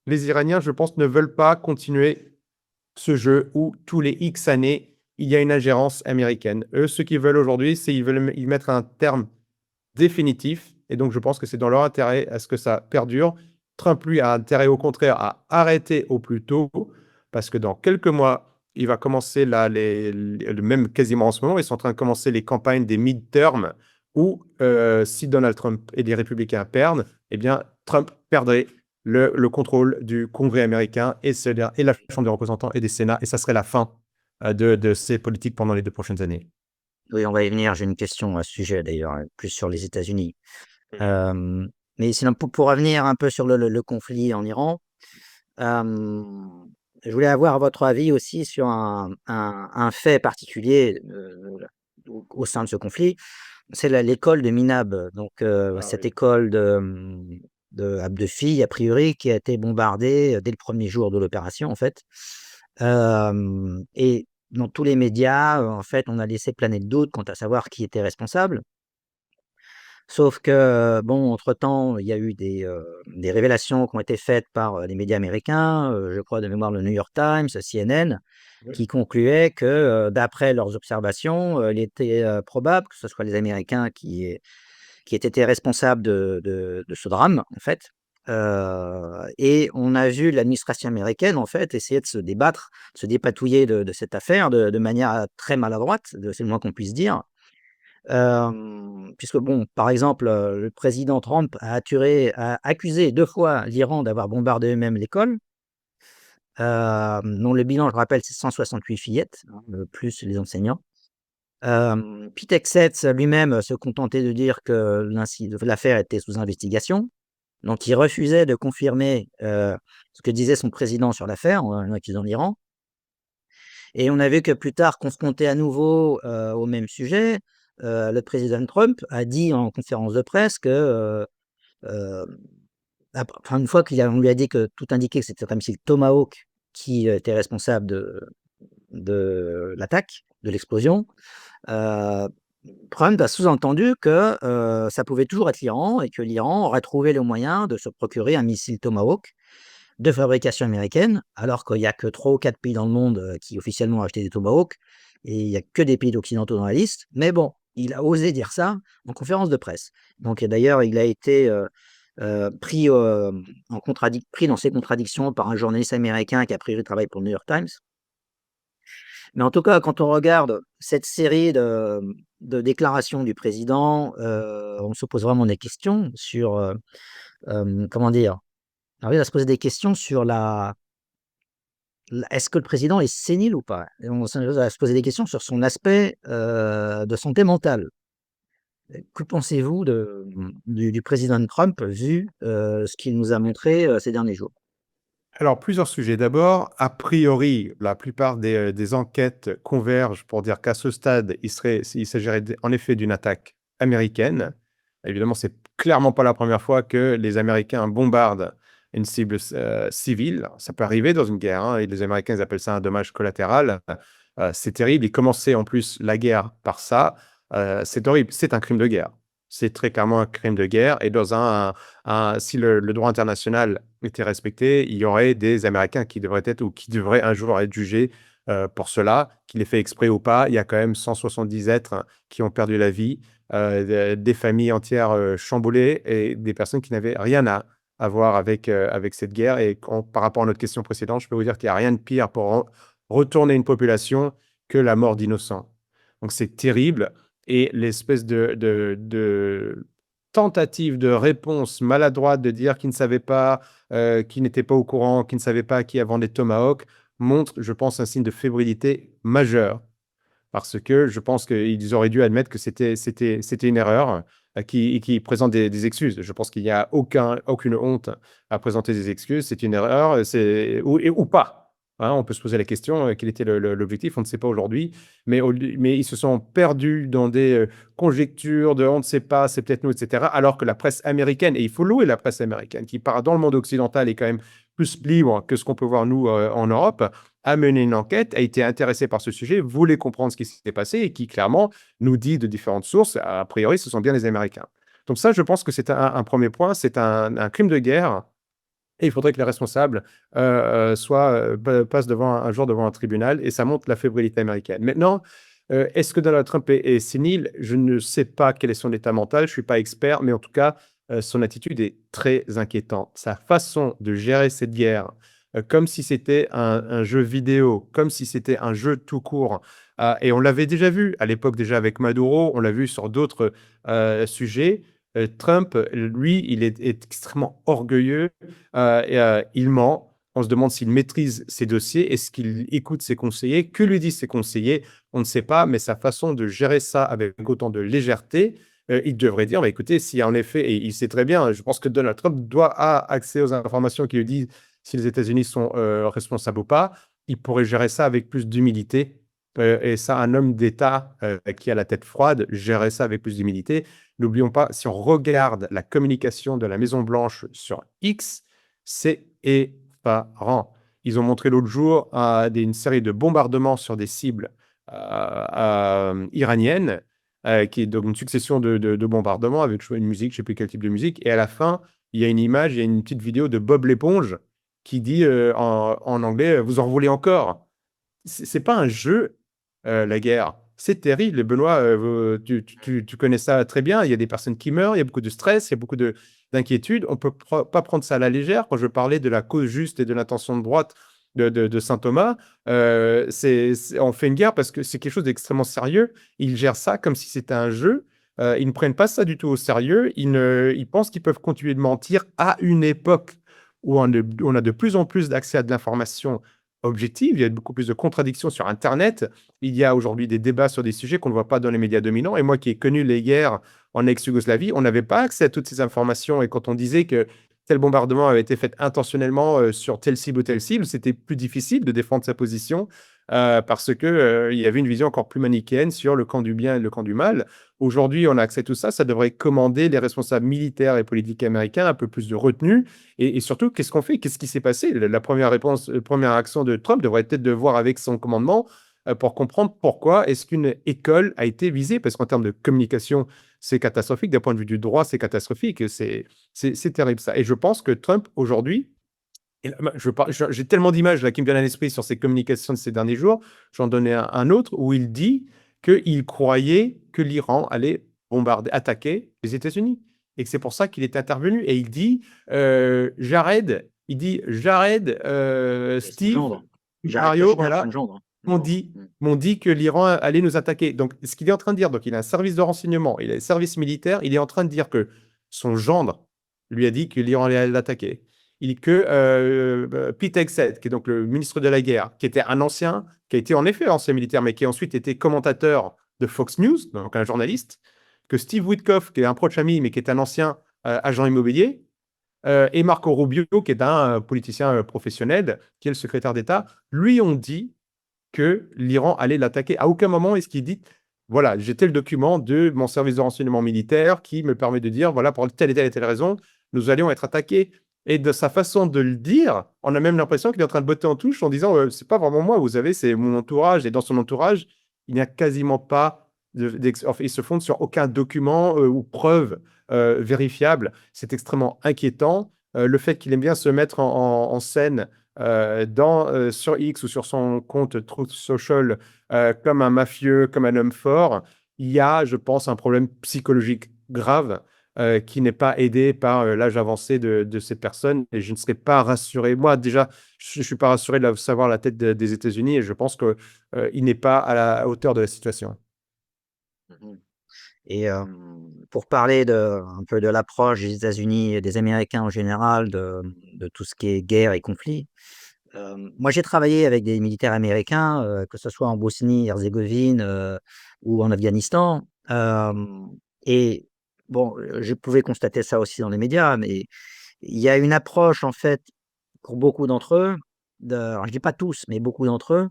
B: Les Iraniens, je pense, ne veulent pas continuer ce jeu où tous les X années, il y a une ingérence américaine. Eux, ce qu'ils veulent aujourd'hui, c'est qu'ils veulent y mettre un terme définitif. Et donc, je pense que c'est dans leur intérêt à ce que ça perdure. Trump, lui, a intérêt au contraire à arrêter au plus tôt, parce que dans quelques mois, il va commencer là, même quasiment en ce moment, ils sont en train de commencer les campagnes des midterms, où si Donald Trump et les républicains perdent, eh bien, Trump perdrait le contrôle du Congrès américain et la Chambre des représentants et des Sénats, et ça serait la fin de ces politiques pendant les 2 prochaines années.
A: Oui, on va y venir. J'ai une question à ce sujet d'ailleurs, plus sur les États-Unis. Mais sinon, pour revenir un peu sur le conflit en Iran, je voulais avoir votre avis aussi sur un fait particulier au sein de ce conflit. C'est l'école de Minab, donc
B: Ah
A: cette
B: oui.
A: école de filles, a priori, qui a été bombardée dès le premier jour de l'opération, en fait. Et dans tous les médias, en fait, on a laissé planer le doute quant à savoir qui était responsable. Sauf que, bon, entre-temps, il y a eu des révélations qui ont été faites par les médias américains, je crois de mémoire le New York Times, CNN,
B: Oui.
A: qui concluaient que, d'après leurs observations, il était probable que ce soit les Américains qui aient été responsables de ce drame, en fait. Et on a vu l'administration américaine, en fait, essayer de se débattre, de se dépatouiller de cette affaire de manière très maladroite, c'est le moins qu'on puisse dire. Puisque bon, par exemple, le président Trump a accusé 2 fois l'Iran d'avoir bombardé eux-mêmes l'école, dont le bilan, je rappelle, c'est 168 fillettes, hein, plus les enseignants. Pete Hegseth lui-même se contentait de dire que l'affaire était sous investigation, donc il refusait de confirmer, ce que disait son président sur l'affaire, en accusant l'Iran. Et on a vu que plus tard, confronté à nouveau, au même sujet, le président Trump a dit en conférence de presse que, une fois on lui a dit que tout indiquait que c'était un missile Tomahawk qui était responsable de l'attaque, de l'explosion, heu, Trump a sous-entendu que, ça pouvait toujours être l'Iran et que l'Iran aurait trouvé le moyen de se procurer un missile Tomahawk de fabrication américaine, alors qu'il y a que 3 ou 4 pays dans le monde, qui officiellement ont acheté des Tomahawk et il y a que des pays occidentaux dans la liste. Mais bon, il a osé dire ça en conférence de presse. Donc et d'ailleurs, il a été, pris dans ses contradictions par un journaliste américain qui a priori travaille pour le New York Times. Mais en tout cas, quand on regarde cette série de déclarations du président, on se pose vraiment des questions sur, comment dire? On arrive à se poser des questions sur est-ce que le président est sénile ou pas? Et on s'amuse à se poser des questions sur son aspect, de santé mentale. Que pensez-vous du président Trump vu, ce qu'il nous a montré, ces derniers jours?
B: Alors, plusieurs sujets. D'abord, a priori, la plupart des enquêtes convergent pour dire qu'à ce stade, il s'agirait en effet d'une attaque américaine. Évidemment, c'est clairement pas la première fois que les Américains bombardent une cible civile. Ça peut arriver dans une guerre, hein, et les Américains ils appellent ça un dommage collatéral. C'est terrible. Ils commençaient en plus la guerre par ça. C'est horrible. C'est un crime de guerre. C'est très clairement un crime de guerre. Et dans si le droit international était respecté, il y aurait des Américains qui devraient être ou qui devraient un jour être jugés pour cela, qu'il ait fait exprès ou pas. Il y a quand même 170 êtres qui ont perdu la vie, des familles entières chamboulées et des personnes qui n'avaient rien à voir avec cette guerre. Et par rapport à notre question précédente, je peux vous dire qu'il n'y a rien de pire pour retourner une population que la mort d'innocents. Donc c'est terrible. Et l'espèce de tentative de réponse maladroite de dire qu'ils ne savaient pas, qu'ils n'étaient pas au courant, qu'ils ne savaient pas qui avait des tomahawks, montre, je pense, un signe de fébrilité majeur. Parce que je pense qu'ils auraient dû admettre que c'était une erreur qui présente des excuses. Je pense qu'il n'y a aucune honte à présenter des excuses. C'est une erreur, ou pas. Hein, on peut se poser la question, quel était l'objectif, on ne sait pas aujourd'hui. Mais ils se sont perdus dans des conjectures de on ne sait pas, c'est peut-être nous, etc. Alors que la presse américaine, et il faut louer la presse américaine, qui part dans le monde occidental est quand même plus libre que ce qu'on peut voir nous en Europe, a mené une enquête, a été intéressé par ce sujet, voulait comprendre ce qui s'était passé et qui clairement nous dit de différentes sources, a priori, ce sont bien les Américains. Donc ça, je pense que c'est un premier point, c'est un crime de guerre et il faudrait que les responsables passent un jour devant un tribunal et ça montre la fébrilité américaine. Maintenant, est-ce que Donald Trump est sénile? Je ne sais pas quel est son état mental, je ne suis pas expert, mais en tout cas, son attitude est très inquiétante. Sa façon de gérer cette guerre, comme si c'était un jeu vidéo, comme si c'était un jeu tout court. Et on l'avait déjà vu à l'époque déjà avec Maduro, on l'a vu sur d'autres sujets. Trump, lui, il est extrêmement orgueilleux, il ment. On se demande s'il maîtrise ses dossiers, est-ce qu'il écoute ses conseillers, que lui disent ses conseillers, on ne sait pas, mais sa façon de gérer ça avec autant de légèreté, il devrait dire, bah, écoutez, si en effet, et il sait très bien, je pense que Donald Trump doit avoir accès aux informations qui lui disent si les États-Unis sont responsables ou pas, il pourrait gérer ça avec plus d'humilité. Et ça, un homme d'État qui a la tête froide, gérer ça avec plus d'humilité. N'oublions pas, si on regarde la communication de la Maison-Blanche sur X, c'est effarant. Ils ont montré l'autre jour une série de bombardements sur des cibles iraniennes, qui est donc une succession de bombardements avec une musique, je ne sais plus quel type de musique. Et à la fin, il y a une image, il y a une petite vidéo de Bob l'éponge qui dit en anglais, vous en voulez encore? C'est pas un jeu, la guerre. C'est terrible, Benoît, tu connais ça très bien. Il y a des personnes qui meurent, il y a beaucoup de stress, il y a beaucoup d'inquiétude. On peut pas prendre ça à la légère. Quand je parlais de la cause juste et de l'intention de droite de saint Thomas, on fait une guerre parce que c'est quelque chose d'extrêmement sérieux. Ils gèrent ça comme si c'était un jeu. Ils ne prennent pas ça du tout au sérieux. Ils pensent qu'ils peuvent continuer de mentir à une époque où on a de plus en plus d'accès à de l'information objective, il y a beaucoup plus de contradictions sur Internet. Il y a aujourd'hui des débats sur des sujets qu'on ne voit pas dans les médias dominants. Et moi qui ai connu les guerres en ex-Yougoslavie, on n'avait pas accès à toutes ces informations. Et quand on disait que tel bombardement avait été fait intentionnellement sur telle cible ou telle cible, c'était plus difficile de défendre sa position parce que il y avait une vision encore plus manichéenne sur le camp du bien et le camp du mal. Aujourd'hui, on a accès à tout ça. Ça devrait commander les responsables militaires et politiques américains un peu plus de retenue. Et surtout, qu'est-ce qu'on fait? Qu'est-ce qui s'est passé? La première réponse, première action de Trump devrait être de voir avec son commandement pour comprendre pourquoi est-ce qu'une école a été visée. Parce qu'en termes de communication, c'est catastrophique. D'un point de vue du droit, c'est catastrophique. C'est terrible ça. Et je pense que Trump, aujourd'hui, j'ai tellement d'images là qui me viennent à l'esprit sur ses communications de ces derniers jours. J'en donnais un autre où il dit qu'il croyait que l'Iran allait attaquer les États-Unis. et que c'est pour ça qu'il est intervenu. Et il dit, Jared,
A: Et son
B: Steve,
A: gendre. Jared
B: Mario,
A: Kushner, pas
B: voilà,
A: le gendre,
B: m'ont
A: gendre.
B: dit, m'ont dit que l'Iran allait nous attaquer. Donc, ce qu'il est en train de dire, donc il a un service de renseignement, il a un service militaire, il est en train de dire que son gendre lui a dit que l'Iran allait l'attaquer. Pete Hegseth, qui est donc le ministre de la Guerre, qui était un ancien, qui a été en effet ancien militaire, mais qui a ensuite été commentateur de Fox News, donc un journaliste, que Steve Witkoff, qui est un proche ami, mais qui est un ancien agent immobilier, et Marco Rubio, qui est un politicien professionnel, qui est le secrétaire d'État, lui ont dit que l'Iran allait l'attaquer. À aucun moment est-ce qu'il dit, voilà, j'ai tel document de mon service de renseignement militaire qui me permet de dire, voilà, pour telle et telle raison, nous allions être attaqués. Et de sa façon de le dire, on a même l'impression qu'il est en train de botter en touche en disant, c'est pas vraiment moi, vous savez, c'est mon entourage. Et dans son entourage, il n'y a quasiment pas, enfin, il se fonde sur aucun document ou preuve vérifiable. C'est extrêmement inquiétant. Le fait qu'il aime bien se mettre en scène sur X ou sur son compte Truth Social comme un mafieux, comme un homme fort, il y a, je pense, un problème psychologique grave qui n'est pas aidé par l'âge avancé de ces personnes. Et je ne serais pas rassuré. Moi, déjà, je ne suis pas rassuré de savoir la tête des États-Unis et je pense qu'il n'est pas à la hauteur de la situation.
A: Mhm. Et pour parler un peu de l'approche des États-Unis et des Américains en général de tout ce qui est guerre et conflit, moi j'ai travaillé avec des militaires américains, que ce soit en Bosnie-Herzégovine ou en Afghanistan. Et bon, je pouvais constater ça aussi dans les médias, mais il y a une approche en fait pour beaucoup d'entre eux, alors je dis pas tous, mais beaucoup d'entre eux,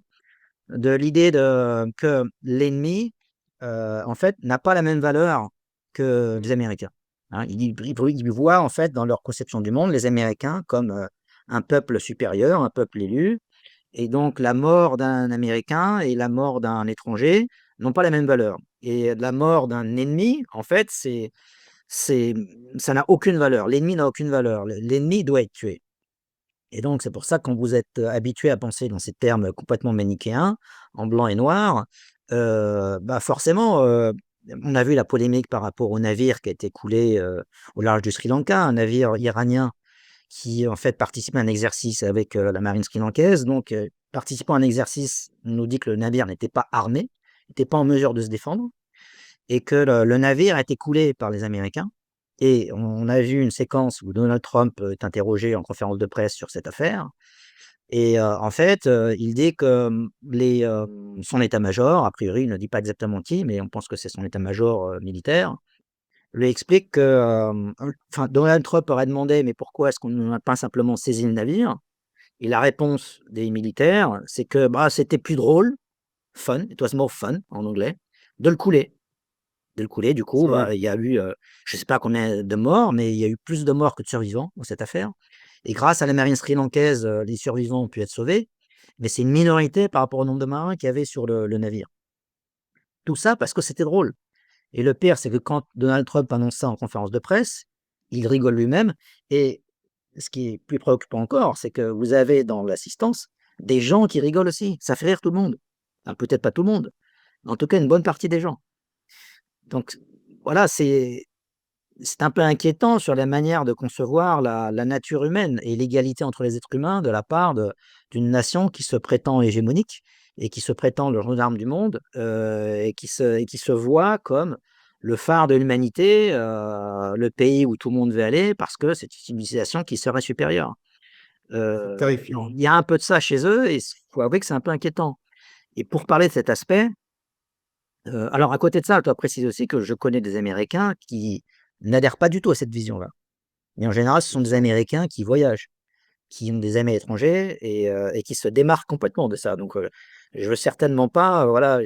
A: de l'idée que l'ennemi, en fait, n'a pas la même valeur que les Américains, hein. Ils voient, en fait, dans leur conception du monde, les Américains comme, un peuple supérieur, un peuple élu, et donc la mort d'un Américain et la mort d'un étranger n'ont pas la même valeur, et la mort d'un ennemi, en fait, c'est ça n'a aucune valeur. L'ennemi n'a aucune valeur. L'ennemi doit être tué. Et donc, c'est pour ça, quand vous êtes habitué à penser dans ces termes complètement manichéens, en blanc et noir, bah, forcément, on a vu la polémique par rapport au navire qui a été coulé, au large du Sri Lanka, un navire iranien qui, en fait, participait à un exercice avec, la marine sri-lankaise. Donc, participant à un exercice, on nous dit que le navire n'était pas armé, n'était pas en mesure de se défendre et que le navire a été coulé par les Américains. Et on a vu une séquence où Donald Trump est interrogé en conférence de presse sur cette affaire. Et en fait, il dit que, son état-major, a priori, il ne dit pas exactement qui, mais on pense que c'est son état-major, militaire, lui explique que, enfin, Donald Trump aurait demandé: «Mais pourquoi est-ce qu'on n'a pas simplement saisi le navire?» Et la réponse des militaires, c'est que, bah, c'était plus drôle, fun, it was more fun en anglais, de le couler. De le couler, du coup,
B: Oui.
A: bah, il y a eu, je ne sais pas combien de morts, mais il y a eu plus de morts que de survivants dans cette affaire. Et grâce à la marine sri-lankaise, les survivants ont pu être sauvés, mais c'est une minorité par rapport au nombre de marins qu'il y avait sur le navire. Tout ça parce que c'était drôle. Et le pire, c'est que quand Donald Trump annonce ça en conférence de presse, il rigole lui-même. Et ce qui est plus préoccupant encore, c'est que vous avez dans l'assistance des gens qui rigolent aussi. Ça fait rire tout le monde. Enfin, peut-être pas tout le monde, mais en tout cas une bonne partie des gens. Donc voilà, c'est un peu inquiétant sur la manière de concevoir la nature humaine et l'égalité entre les êtres humains de la part d'une nation qui se prétend hégémonique et qui se prétend le gendarme du monde, et qui se voit comme le phare de l'humanité, le pays où tout le monde veut aller parce que c'est une civilisation qui serait supérieure.
B: C'est terrifiant.
A: Il y a un peu de ça chez eux et il faut avouer que c'est un peu inquiétant. Et pour parler de cet aspect, alors à côté de ça, je dois préciser aussi que je connais des Américains qui n'adhèrent pas du tout à cette vision-là. Mais en général, ce sont des Américains qui voyagent, qui ont des amis étrangers et qui se démarquent complètement de ça. Donc, je veux certainement pas, voilà,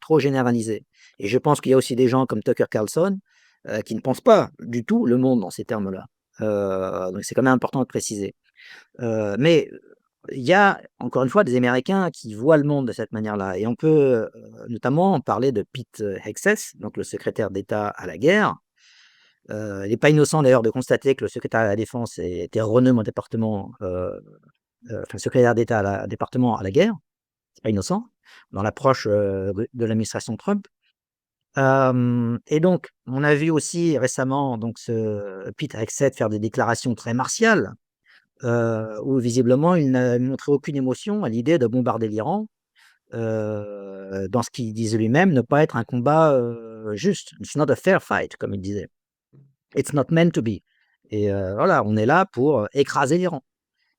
A: trop généraliser. Et je pense qu'il y a aussi des gens comme Tucker Carlson, qui ne pensent pas du tout le monde dans ces termes-là. Donc c'est quand même important de préciser. Mais il y a, encore une fois, des Américains qui voient le monde de cette manière-là et on peut, notamment parler de Pete Hegseth, donc le secrétaire d'État à la guerre. Il n'est pas innocent d'ailleurs de constater que le secrétaire à la défense était renommé au département, enfin secrétaire d'État département à la guerre. C'est pas innocent dans l'approche, de l'administration Trump. Et donc, on a vu aussi récemment donc ce Pete Hegseth faire des déclarations très martiales, où visiblement il n'a montré aucune émotion à l'idée de bombarder l'Iran, dans ce qu'il disait lui-même ne pas être un combat, juste. «It's not a fair fight», comme il disait. «It's not meant to be» et voilà, on est là pour, écraser l'Iran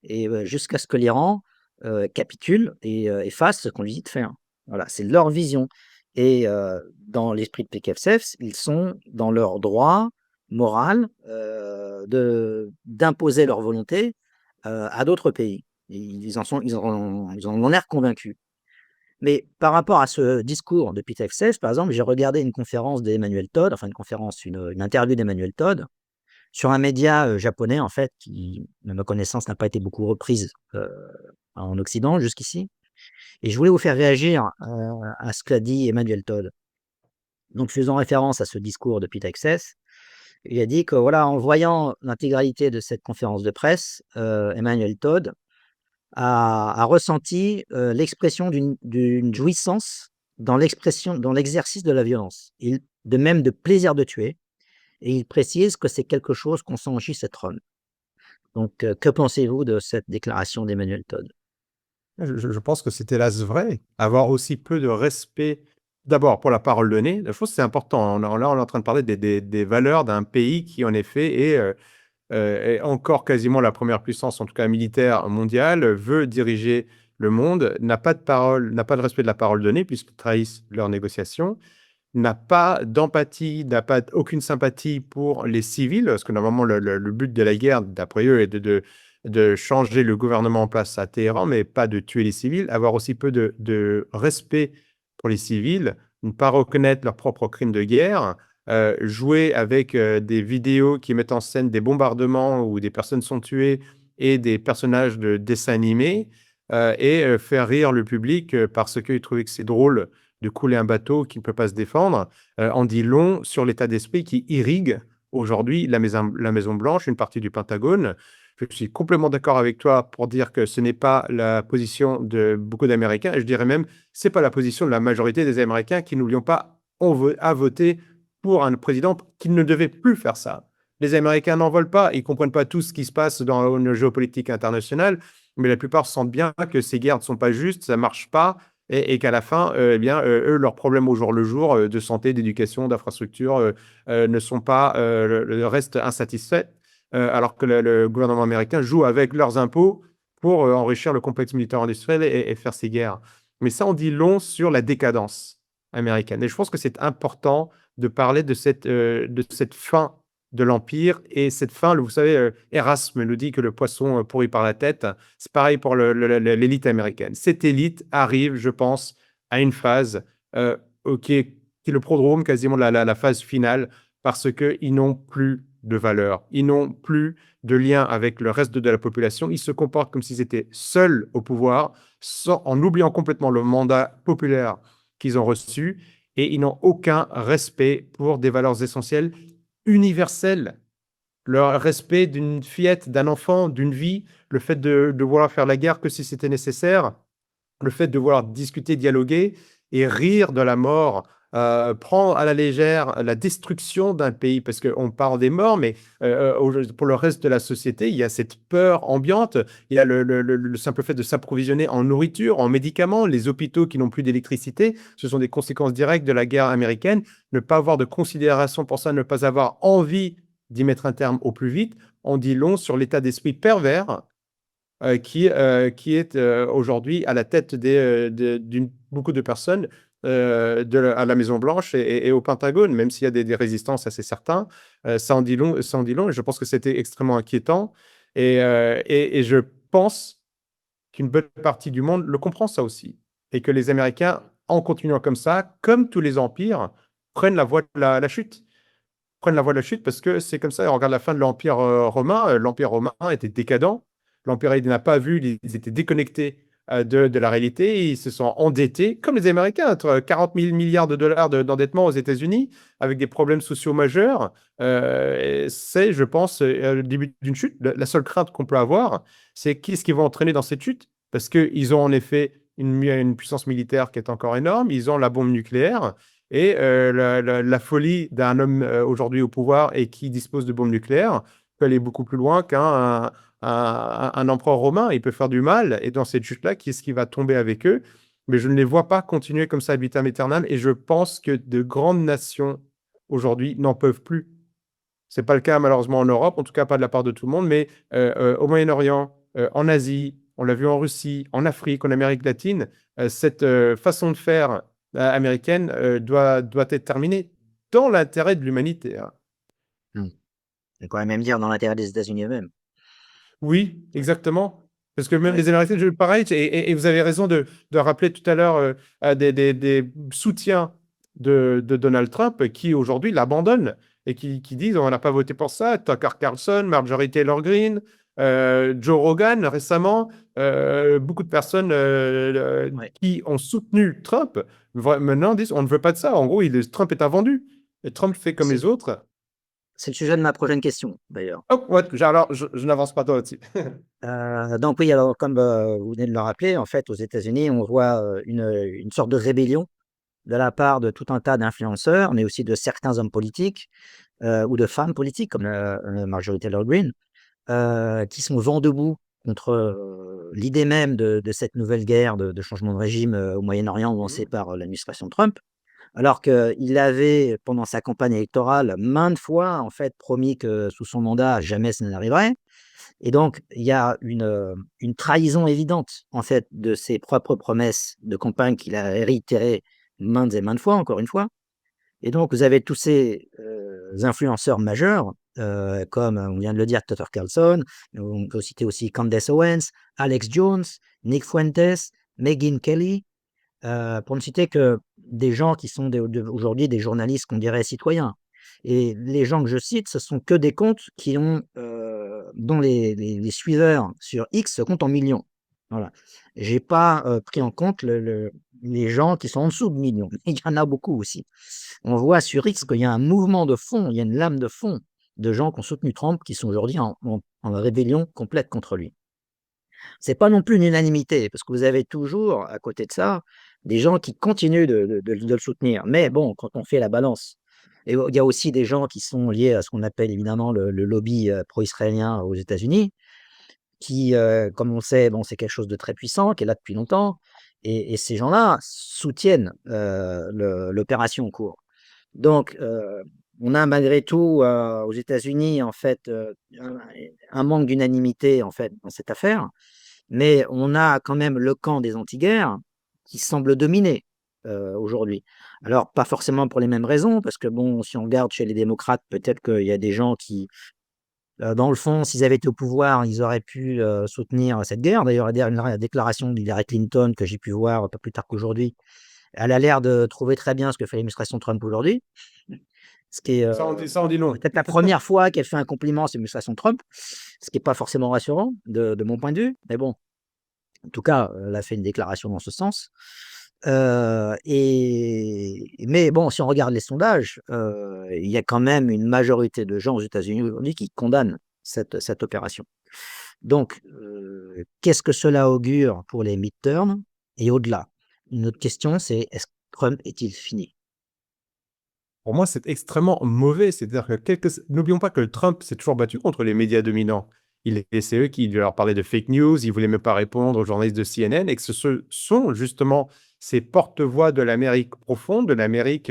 A: et jusqu'à ce que l'Iran, capitule et fasse ce qu'on lui dit de faire. Voilà, c'est leur vision et dans l'esprit de PKFSF, ils sont dans leur droit moral, d'imposer leur volonté, à d'autres pays. Ils en ont l'air convaincus. Mais par rapport à ce discours de Pete Hegseth, par exemple, j'ai regardé une conférence d'Emmanuel Todd, enfin une conférence, une interview d'Emmanuel Todd sur un média, japonais en fait qui, à ma connaissance, n'a pas été beaucoup reprise, en occident jusqu'ici et je voulais vous faire réagir, à ce qu'a dit Emmanuel Todd. Donc faisant référence à ce discours de Pete Hegseth, il a dit que voilà, en voyant l'intégralité de cette conférence de presse, Emmanuel Todd a ressenti, l'expression d'une jouissance dans l'exercice de la violence, de même de plaisir de tuer et il précise que c'est quelque chose qu'on s'enrichisse à être homme. Donc, que pensez-vous de cette déclaration d'Emmanuel Todd?
B: Je pense que c'était hélas vrai. Avoir aussi peu de respect, d'abord pour la parole donnée, je pense que c'est important. Là, on est en train de parler des valeurs d'un pays qui, en effet, est encore quasiment la première puissance, en tout cas militaire mondiale, veut diriger le monde, n'a pas de parole, n'a pas de respect de la parole donnée, puisqu'ils trahissent leurs négociations, n'a pas d'empathie, n'a pas aucune sympathie pour les civils, parce que normalement le but de la guerre, d'après eux, est de changer le gouvernement en place à Téhéran, mais pas de tuer les civils, avoir aussi peu de respect pour les civils, ne pas reconnaître leurs propres crimes de guerre, jouer avec des vidéos qui mettent en scène des bombardements où des personnes sont tuées et des personnages de dessins animés, et faire rire le public parce qu'ils trouvaient que c'est drôle de couler un bateau qui ne peut pas se défendre, en dit long sur l'état d'esprit qui irrigue aujourd'hui la Maison Blanche, une partie du Pentagone. Je suis complètement d'accord avec toi pour dire que ce n'est pas la position de beaucoup d'Américains, et je dirais même, c'est pas la position de la majorité des Américains qui, n'oublions pas, a voté pour un président qui ne devait plus faire ça. Les Américains n'en veulent pas, ils comprennent pas tout ce qui se passe dans une géopolitique internationale, mais la plupart sentent bien que ces guerres ne sont pas justes, ça marche pas, et qu'à la fin, eh bien, eux, leurs problèmes au jour le jour, de santé, d'éducation, d'infrastructure, ne sont pas, restent insatisfaits, alors que le gouvernement américain joue avec leurs impôts pour enrichir le complexe militaire industriel et faire ces guerres. Mais ça en dit long sur la décadence américaine. Et je pense que c'est important de parler de cette fin de l'Empire. Et cette fin, vous savez, Erasme nous dit que le poisson pourrit par la tête. C'est pareil pour l'élite américaine. Cette élite arrive, je pense, à une phase qui est le prodrome, quasiment la phase finale, parce qu'ils n'ont plus de valeur. Ils n'ont plus de lien avec le reste de la population. Ils se comportent comme s'ils étaient seuls au pouvoir, en oubliant complètement le mandat populaire qu'ils ont reçu, et ils n'ont aucun respect pour des valeurs essentielles universelles. Le respect d'une fillette, d'un enfant, d'une vie, le fait de vouloir faire la guerre que si c'était nécessaire, le fait de vouloir discuter, dialoguer et rire de la mort, prendre à la légère la destruction d'un pays, parce qu'on parle des morts, mais pour le reste de la société, il y a cette peur ambiante, il y a le simple fait de s'approvisionner en nourriture, en médicaments, les hôpitaux qui n'ont plus d'électricité, ce sont des conséquences directes de la guerre américaine. Ne pas avoir de considération pour ça, ne pas avoir envie d'y mettre un terme au plus vite, on dit long sur l'état d'esprit pervers qui est aujourd'hui à la tête d'une beaucoup de personnes à la Maison-Blanche et au Pentagone, même s'il y a des résistances assez certains. Ça en dit long, ça en dit long, et je pense que c'était extrêmement inquiétant. Et je pense qu'une bonne partie du monde le comprend ça aussi. Et que les Américains, en continuant comme ça, comme tous les empires, prennent la voie de la chute. Prennent la voie de la chute parce que c'est comme ça. On regarde la fin de l'Empire romain. L'Empire romain était décadent. L'Empire il n'a pas vu, ils étaient déconnectés de la réalité. Ils se sont endettés, comme les Américains, entre 40 000 milliards de dollars d'endettement aux États-Unis, avec des problèmes sociaux majeurs. C'est, je pense, le début d'une chute. La seule crainte qu'on peut avoir, c'est qu'est-ce qui va entraîner dans cette chute? Parce qu'ils ont en effet une puissance militaire qui est encore énorme. Ils ont la bombe nucléaire. Et la folie d'un homme aujourd'hui au pouvoir et qui dispose de bombes nucléaires peut aller beaucoup plus loin qu'un empereur romain. Il peut faire du mal. Et dans cette chute-là, qui est-ce qui va tomber avec eux? Mais je ne les vois pas continuer comme ça ad vitam aeternam. Et je pense que de grandes nations aujourd'hui n'en peuvent plus. C'est pas le cas malheureusement en Europe, en tout cas pas de la part de tout le monde, mais au Moyen-Orient, en Asie, on l'a vu en Russie, en Afrique, en Amérique latine, cette façon de faire américaine doit être terminée dans l'intérêt de l'humanité, hein.
A: Mmh. On pourrait même dire dans l'intérêt des États-Unis eux-mêmes.
B: Oui, exactement. Parce que même
A: Ouais.
B: les Américains, pareil, et vous avez raison de rappeler tout à l'heure des soutiens de Donald Trump qui aujourd'hui l'abandonnent et qui disent on n'a pas voté pour ça. Tucker Carlson, Marjorie Taylor Greene, Joe Rogan récemment, beaucoup de personnes
A: Ouais.
B: qui ont soutenu Trump maintenant disent on ne veut pas de ça. En gros, Trump est un vendu. Et Trump fait comme
A: C'est
B: les autres.
A: c'est le sujet de ma prochaine question, d'ailleurs.
B: Oh, ouais, alors, je n'avance pas toi là-dessus.
A: Donc oui, alors comme, vous venez de le rappeler, en fait, aux États-Unis, on voit, une sorte de rébellion de la part de tout un tas d'influenceurs, mais aussi de certains hommes politiques, ou de femmes politiques comme, Marjorie Taylor Greene, qui sont vent debout contre, l'idée même de cette nouvelle guerre de changement de régime, au Moyen-Orient lancée
B: Mhm.
A: par, l'administration Trump. Alors qu'il avait, pendant sa campagne électorale, maintes fois, en fait, promis que sous son mandat, jamais ça n'arriverait. Et donc, il y a une trahison évidente, en fait, de ses propres promesses de campagne qu'il a réitérées maintes et maintes fois, encore une fois. Et donc, vous avez tous ces, influenceurs majeurs, comme, on vient de le dire, Tucker Carlson, on peut citer aussi Candace Owens, Alex Jones, Nick Fuentes, Megyn Kelly, pour ne citer que des gens qui sont aujourd'hui des journalistes qu'on dirait citoyens. Et les gens que je cite, ce sont que des comptes qui ont, dont les suiveurs sur X se comptent en millions. Voilà. J'ai pas, pris en compte les gens qui sont en dessous de millions. Il y en a beaucoup aussi. On voit sur X qu'il y a un mouvement de fond, il y a une lame de fond de gens qui ont soutenu Trump, qui sont aujourd'hui en rébellion complète contre lui. C'est pas non plus une unanimité, parce que vous avez toujours, à côté de ça, des gens qui continuent de le soutenir. Mais bon, quand on fait la balance, et il y a aussi des gens qui sont liés à ce qu'on appelle évidemment le lobby, pro-israélien aux États-Unis, qui, comme on sait, bon, c'est quelque chose de très puissant, qui est là depuis longtemps, et ces gens-là soutiennent, l'opération en cours. Donc, on a malgré tout, aux États-Unis, en fait, un manque d'unanimité, en fait, dans cette affaire. Mais on a quand même le camp des anti-guerres qui semble dominer, aujourd'hui. Alors pas forcément pour les mêmes raisons, parce que bon, si on regarde chez les démocrates, peut-être qu'il y a des gens qui, dans le fond, s'ils avaient été au pouvoir, ils auraient pu, soutenir cette guerre. D'ailleurs, la déclaration d'Hillary Clinton que j'ai pu voir pas plus tard qu'aujourd'hui, elle a l'air de trouver très bien ce que fait l'administration Trump aujourd'hui. Ce qui est,
B: Ça en dit long.
A: peut-être la première fois qu'elle fait un compliment à l'administration Trump, ce qui est pas forcément rassurant de mon point de vue, mais bon. En tout cas, elle a fait une déclaration dans ce sens. Mais bon, si on regarde les sondages, il y a quand même une majorité de gens aux États-Unis aujourd'hui qui condamnent cette opération. Donc, qu'est-ce que cela augure pour les midterms et au-delà? Une autre question, c'est: est-ce que Trump est-il fini?
B: Pour moi, c'est extrêmement mauvais. C'est-à-dire que n'oublions pas que Trump s'est toujours battu contre les médias dominants. C'est eux qui leur parlaient de fake news, ils voulaient même pas répondre aux journalistes de CNN et que ce sont justement ces porte-voix de l'Amérique profonde, de l'Amérique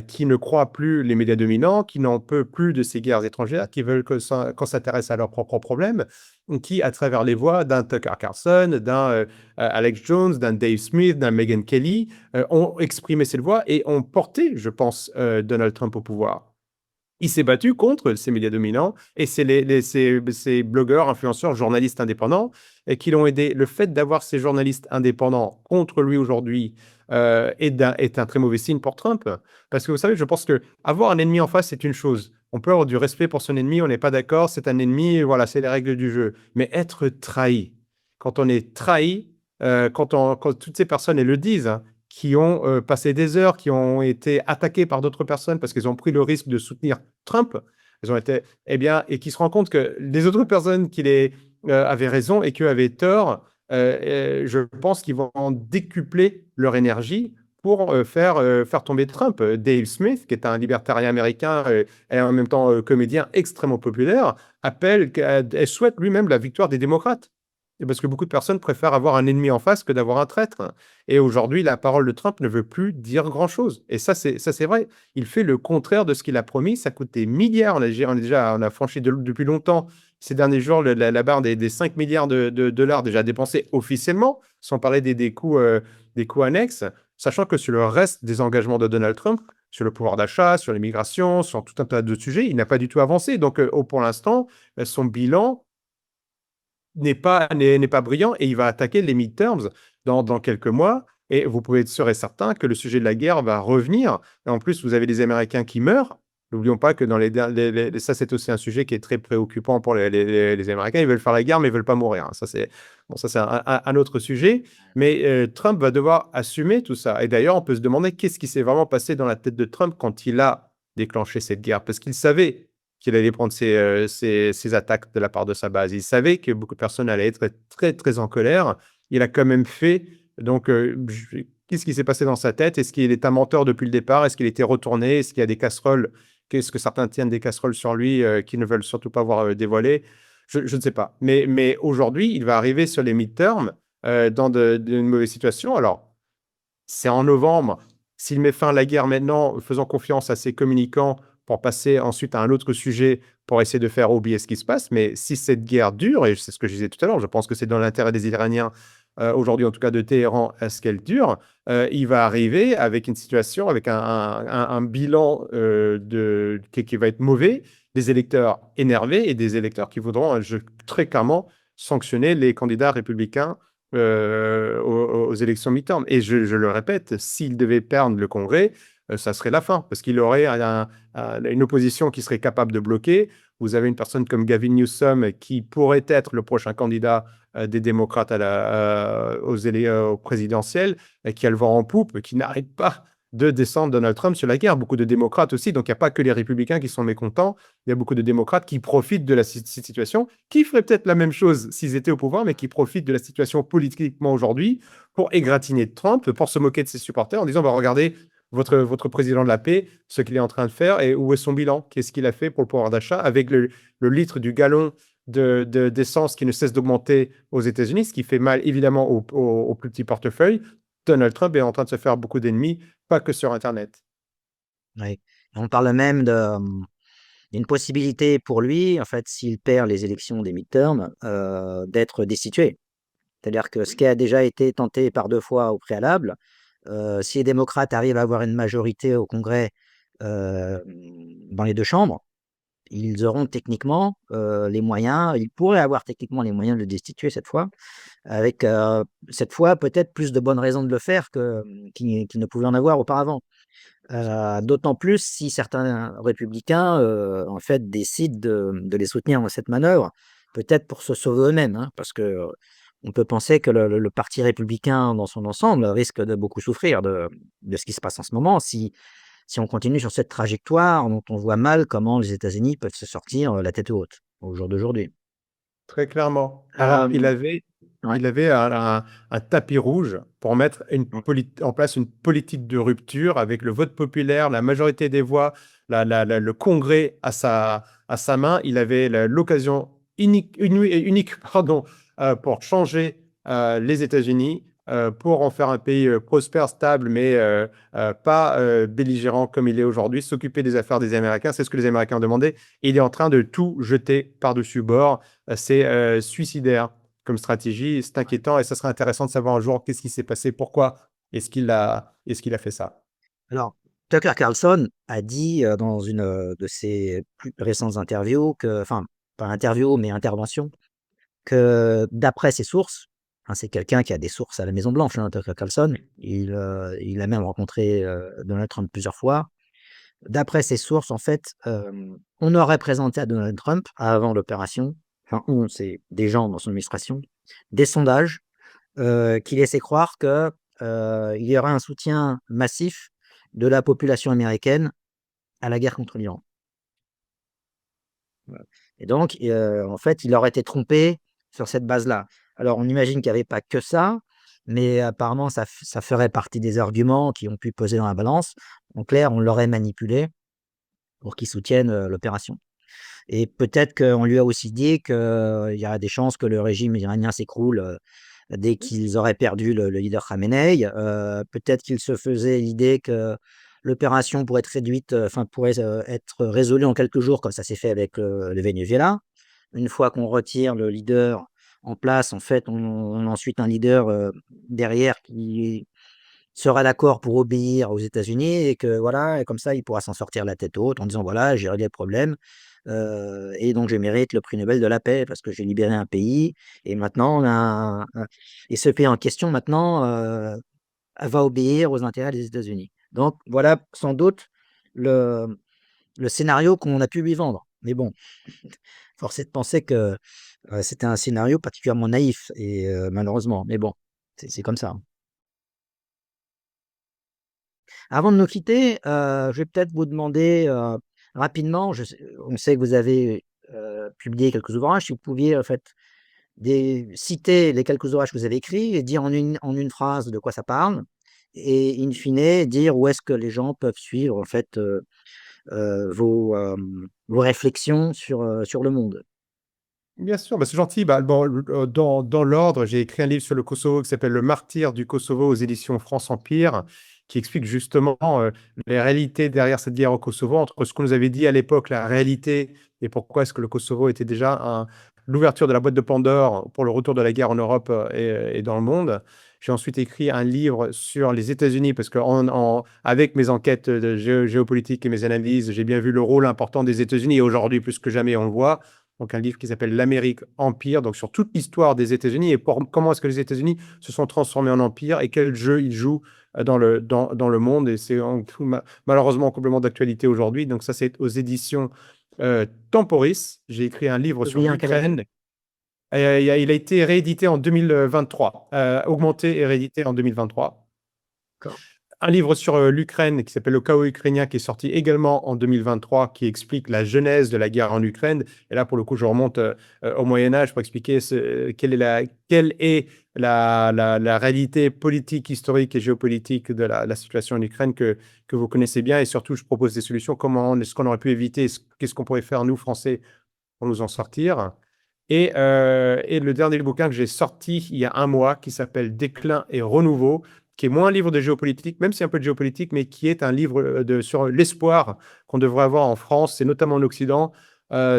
B: qui ne croit plus les médias dominants, qui n'en peut plus de ces guerres étrangères, qui veulent qu'on s'intéresse à leurs propres problèmes, qui, à travers les voix d'un Tucker Carlson, d'un Alex Jones, d'un Dave Smith, d'un Megyn Kelly, ont exprimé cette voix et ont porté, je pense, Donald Trump au pouvoir. Il s'est battu contre ces médias dominants et c'est ces blogueurs, influenceurs, journalistes indépendants qui l'ont aidé. Le fait d'avoir ces journalistes indépendants contre lui aujourd'hui est un très mauvais signe pour Trump. Parce que vous savez, je pense que avoir un ennemi en face, c'est une chose. On peut avoir du respect pour son ennemi, on n'est pas d'accord, c'est un ennemi, voilà, c'est les règles du jeu. Mais être trahi, quand on est trahi, quand toutes ces personnes, elles le disent, hein, qui ont passé des heures, qui ont été attaqués par d'autres personnes parce qu'ils ont pris le risque de soutenir Trump. Ils ont été, eh bien, et qui se rendent compte que les autres personnes qui avaient raison et qu'eux avaient tort, je pense qu'ils vont décupler leur énergie pour faire tomber Trump. Dale Smith, qui est un libertarien américain et en même temps comédien extrêmement populaire, elle souhaite lui-même la victoire des démocrates. Et parce que beaucoup de personnes préfèrent avoir un ennemi en face que d'avoir un traître. Et aujourd'hui, la parole de Trump ne veut plus dire grand-chose. Et ça, c'est vrai. Il fait le contraire de ce qu'il a promis. Ça coûte des milliards. On a franchi depuis longtemps, ces derniers jours, la barre des 5 milliards de dollars déjà dépensés officiellement, sans parler des coûts annexes, sachant que sur le reste des engagements de Donald Trump, sur le pouvoir d'achat, sur l'immigration, sur tout un tas de sujets, il n'a pas du tout avancé. Donc, pour l'instant, son bilan n'est pas brillant et il va attaquer les midterms dans quelques mois. Et vous pouvez être sûr et certain que le sujet de la guerre va revenir. Et en plus, vous avez des Américains qui meurent. N'oublions pas que ça, c'est aussi un sujet qui est très préoccupant pour les Américains. Ils veulent faire la guerre, mais ils veulent pas mourir, hein. Ça, c'est un autre sujet. Mais Trump va devoir assumer tout ça. Et d'ailleurs, on peut se demander qu'est-ce qui s'est vraiment passé dans la tête de Trump quand il a déclenché cette guerre. Parce qu'il savait qu'il allait prendre ses attaques de la part de sa base. Il savait que beaucoup de personnes allaient être très, très en colère. Il a quand même fait. Donc, qu'est-ce qui s'est passé dans sa tête? Est-ce qu'il est un menteur depuis le départ? Est-ce qu'il était retourné? Est-ce qu'il y a des casseroles? Qu'est-ce que certains tiennent des casseroles sur lui qui ne veulent surtout pas voir dévoiler? Je ne sais pas. Mais aujourd'hui, il va arriver sur les midterms dans une mauvaise situation. Alors, c'est en novembre. S'il met fin à la guerre maintenant, faisant confiance à ses communicants pour passer ensuite à un autre sujet pour essayer de faire oublier ce qui se passe. Mais si cette guerre dure, et c'est ce que je disais tout à l'heure, je pense que c'est dans l'intérêt des Iraniens, aujourd'hui en tout cas de Téhéran, à ce qu'elle dure, il va arriver avec une situation, avec un bilan qui va être mauvais, des électeurs énervés et des électeurs qui voudront très clairement sanctionner les candidats républicains aux élections mi-term. Et je le répète, s'il devait perdre le Congrès, ça serait la fin, parce qu'il aurait une opposition qui serait capable de bloquer. Vous avez une personne comme Gavin Newsom qui pourrait être le prochain candidat des démocrates aux présidentielles, et qui a le vent en poupe, qui n'arrête pas de descendre Donald Trump sur la guerre. Beaucoup de démocrates aussi, donc il n'y a pas que les républicains qui sont mécontents, il y a beaucoup de démocrates qui profitent de cette situation, qui feraient peut-être la même chose s'ils étaient au pouvoir, mais qui profitent de la situation politiquement aujourd'hui pour égratigner Trump, pour se moquer de ses supporters en disant, bah, regardez, votre président de la paix, ce qu'il est en train de faire, et où est son bilan? Qu'est-ce qu'il a fait pour le pouvoir d'achat avec le litre du gallon d'essence qui ne cesse d'augmenter aux États-Unis, ce qui fait mal évidemment aux plus petits portefeuilles. Donald Trump est en train de se faire beaucoup d'ennemis, pas que sur Internet.
A: Oui. On parle même d'une possibilité pour lui, en fait, s'il perd les élections des midterms, d'être destitué. C'est-à-dire que ce qui a déjà été tenté par 2 fois au préalable, si les démocrates arrivent à avoir une majorité au Congrès, dans les 2 chambres, ils auront techniquement, les moyens, ils pourraient avoir techniquement les moyens de le destituer cette fois, avec, cette fois peut-être plus de bonnes raisons de le faire qu'ils ne pouvaient en avoir auparavant. D'autant plus si certains républicains, en fait, décident de les soutenir dans cette manœuvre, peut-être pour se sauver eux-mêmes, hein, parce que, on peut penser que le parti républicain dans son ensemble risque de beaucoup souffrir de ce qui se passe en ce moment si on continue sur cette trajectoire dont on voit mal comment les États-Unis peuvent se sortir, la tête haute, au jour d'aujourd'hui.
B: Très clairement. Alors, il
A: Hem,
B: avait,
A: ouais,
B: il avait un tapis rouge pour mettre
A: mmh,
B: en place une politique de rupture avec le vote populaire, la majorité des voix, le Congrès à sa main. Il avait l'occasion unique pardon, pour changer les États-Unis, pour en faire un pays prospère, stable, mais pas belligérant comme il est aujourd'hui, s'occuper des affaires des Américains. C'est ce que les Américains ont demandé. Et il est en train de tout jeter par-dessus bord. C'est suicidaire comme stratégie. C'est
A: ouais.
B: inquiétant et ça serait intéressant de savoir un jour qu'est-ce qui s'est passé, pourquoi est-ce qu'il a fait ça.
A: Alors, Tucker Carlson a dit, dans une, de ses plus récentes interviews enfin, pas interview, mais intervention, que d'après ses sources, hein, c'est quelqu'un qui a des sources à la Maison Blanche, hein, Tucker Carlson. Il a même rencontré, Donald Trump plusieurs fois. D'après ses sources, en fait, on aurait présenté à Donald Trump, avant l'opération, enfin on, c'est des gens dans son administration, des sondages, qui laissaient croire que, il y aurait un soutien massif de la population américaine à la guerre contre l'Iran. Voilà. Et donc, en fait, il aurait été trompé sur cette base-là. Alors on imagine qu'il y avait pas que ça, mais apparemment ça ferait partie des arguments qui ont pu peser dans la balance. En clair, on l'aurait manipulé pour qu'il soutienne, l'opération. Et peut-être qu'on lui a aussi dit qu'il y a des chances que le régime iranien s'écroule, dès qu'ils auraient perdu le leader Khamenei. Peut-être qu'il se faisait l'idée que l'opération pourrait être réduite, enfin pourrait, être résolue en quelques jours comme ça s'est fait avec, le Venezuela. Une fois qu'on retire le leader en place, en fait, on a ensuite un leader, derrière qui sera d'accord pour obéir aux États-Unis et que voilà et comme ça, il pourra s'en sortir la tête haute en disant: «Voilà, j'ai réglé le problème, et donc je mérite le prix Nobel de la paix parce que j'ai libéré un pays et maintenant on a un et ce pays en question maintenant, va obéir aux intérêts des États-Unis». Donc voilà sans doute le le scénario qu'on a pu lui vendre. Mais bon, force est de penser que, c'était un scénario particulièrement naïf et malheureusement, mais bon, c'est comme ça, hein. Avant de nous quitter, je vais peut-être vous demander, rapidement, on sait que vous avez, publié quelques ouvrages, si vous pouviez, en fait, citer les quelques ouvrages que vous avez écrits et dire en une phrase de quoi ça parle et in fine, dire où est-ce que les gens peuvent suivre, en fait, vos réflexions sur le monde.
B: Bien sûr, bah, c'est gentil. Bah, bon, dans l'ordre, j'ai écrit un livre sur le Kosovo qui s'appelle «Le martyre du Kosovo» aux éditions France Empire, qui explique justement, les réalités derrière cette guerre au Kosovo, entre ce qu'on nous avait dit à l'époque, la réalité et pourquoi est-ce que le Kosovo était déjà l'ouverture de la boîte de Pandore pour le retour de la guerre en Europe, et dans le monde. J'ai ensuite écrit un livre sur les États-Unis parce que avec mes enquêtes de géopolitique et mes analyses, j'ai bien vu le rôle important des États-Unis et aujourd'hui, plus que jamais, on le voit. Donc un livre qui s'appelle «L'Amérique Empire», donc sur toute l'histoire des États-Unis et comment est-ce que les États-Unis se sont transformés en empire et quel jeu ils jouent dans le monde. Et c'est malheureusement complètement d'actualité aujourd'hui. Donc ça, c'est aux éditions Temporis. J'ai écrit un livre sur
A: Publié en quelle année?
B: l'Ukraine. Il a été réédité en 2023, augmenté et réédité en 2023.
A: D'accord.
B: Un livre sur l'Ukraine qui s'appelle «Le chaos ukrainien» qui est sorti également en 2023, qui explique la genèse de la guerre en Ukraine. Et là, pour le coup, je remonte au Moyen Âge pour expliquer quelle est la réalité politique, historique et géopolitique de la situation en Ukraine que vous connaissez bien. Et surtout, je propose des solutions. Comment est-ce qu'on aurait pu éviter? Qu'est-ce qu'on pourrait faire, nous, Français, pour nous en sortir? Et le dernier bouquin que j'ai sorti il y a un mois, qui s'appelle «Déclin et renouveau», qui est moins un livre de géopolitique, même si un peu de géopolitique, mais qui est un livre sur l'espoir qu'on devrait avoir en France et notamment en Occident,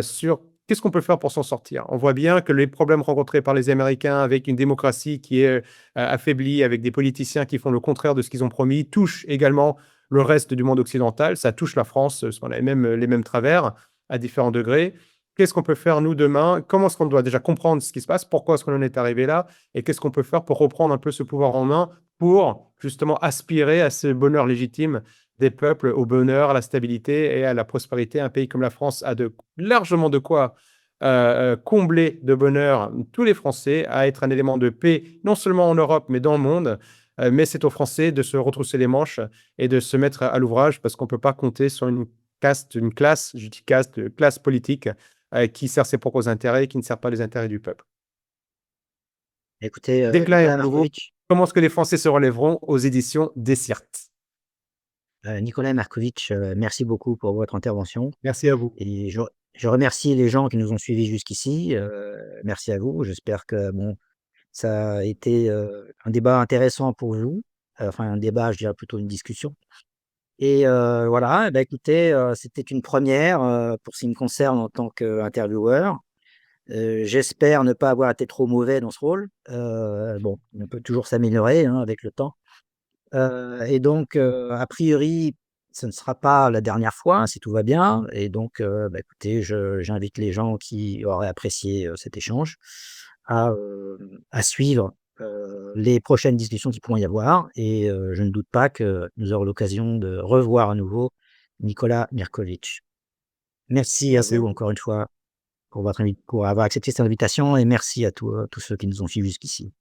B: sur qu'est-ce qu'on peut faire pour s'en sortir. On voit bien que les problèmes rencontrés par les Américains avec une démocratie qui est affaiblie, avec des politiciens qui font le contraire de ce qu'ils ont promis, touchent également le reste du monde occidental. Ça touche la France, parce qu'on a les mêmes travers à différents degrés. Qu'est-ce qu'on peut faire, nous, demain? Comment est-ce qu'on doit déjà comprendre ce qui se passe? Pourquoi est-ce qu'on en est arrivé là? Et qu'est-ce qu'on peut faire pour reprendre un peu ce pouvoir en main pour justement aspirer à ce bonheur légitime des peuples, au bonheur, à la stabilité et à la prospérité? Un pays comme la France a largement de quoi combler de bonheur tous les Français, à être un élément de paix, non seulement en Europe, mais dans le monde. Mais c'est aux Français de se retrousser les manches et de se mettre à l'ouvrage parce qu'on ne peut pas compter sur une classe, je dis caste, classe politique qui sert ses propres intérêts et qui ne sert pas les intérêts du peuple.
A: Écoutez,
B: Déclin et
A: Nicolas
B: renouveau,
A: Markovitch
B: comment est-ce que les Français se relèveront aux éditions Desiertes.
A: Nicolas Markovitch, merci beaucoup pour votre intervention
B: Merci à vous.
A: et je remercie les gens qui nous ont suivis jusqu'ici, merci à vous. J'espère que, bon, ça a été, un débat intéressant pour vous, enfin un débat, je dirais plutôt une discussion et voilà, bah, écoutez, c'était une première, pour ce qui me concerne en tant qu'intervieweur. J'espère ne pas avoir été trop mauvais dans ce rôle, bon, on peut toujours s'améliorer, hein, avec le temps. Et donc, a priori, ce ne sera pas la dernière fois, hein, si tout va bien et donc, bah, écoutez, j'invite les gens qui auraient apprécié, cet échange à suivre, les prochaines discussions qui pourront y avoir et je ne doute pas que nous aurons l'occasion de revoir à nouveau Nicolas Mirkovic. Merci à
B: Merci à
A: vous
B: vous.
A: encore une fois pour avoir accepté cette invitation et merci à tous ceux qui nous ont suivis jusqu'ici.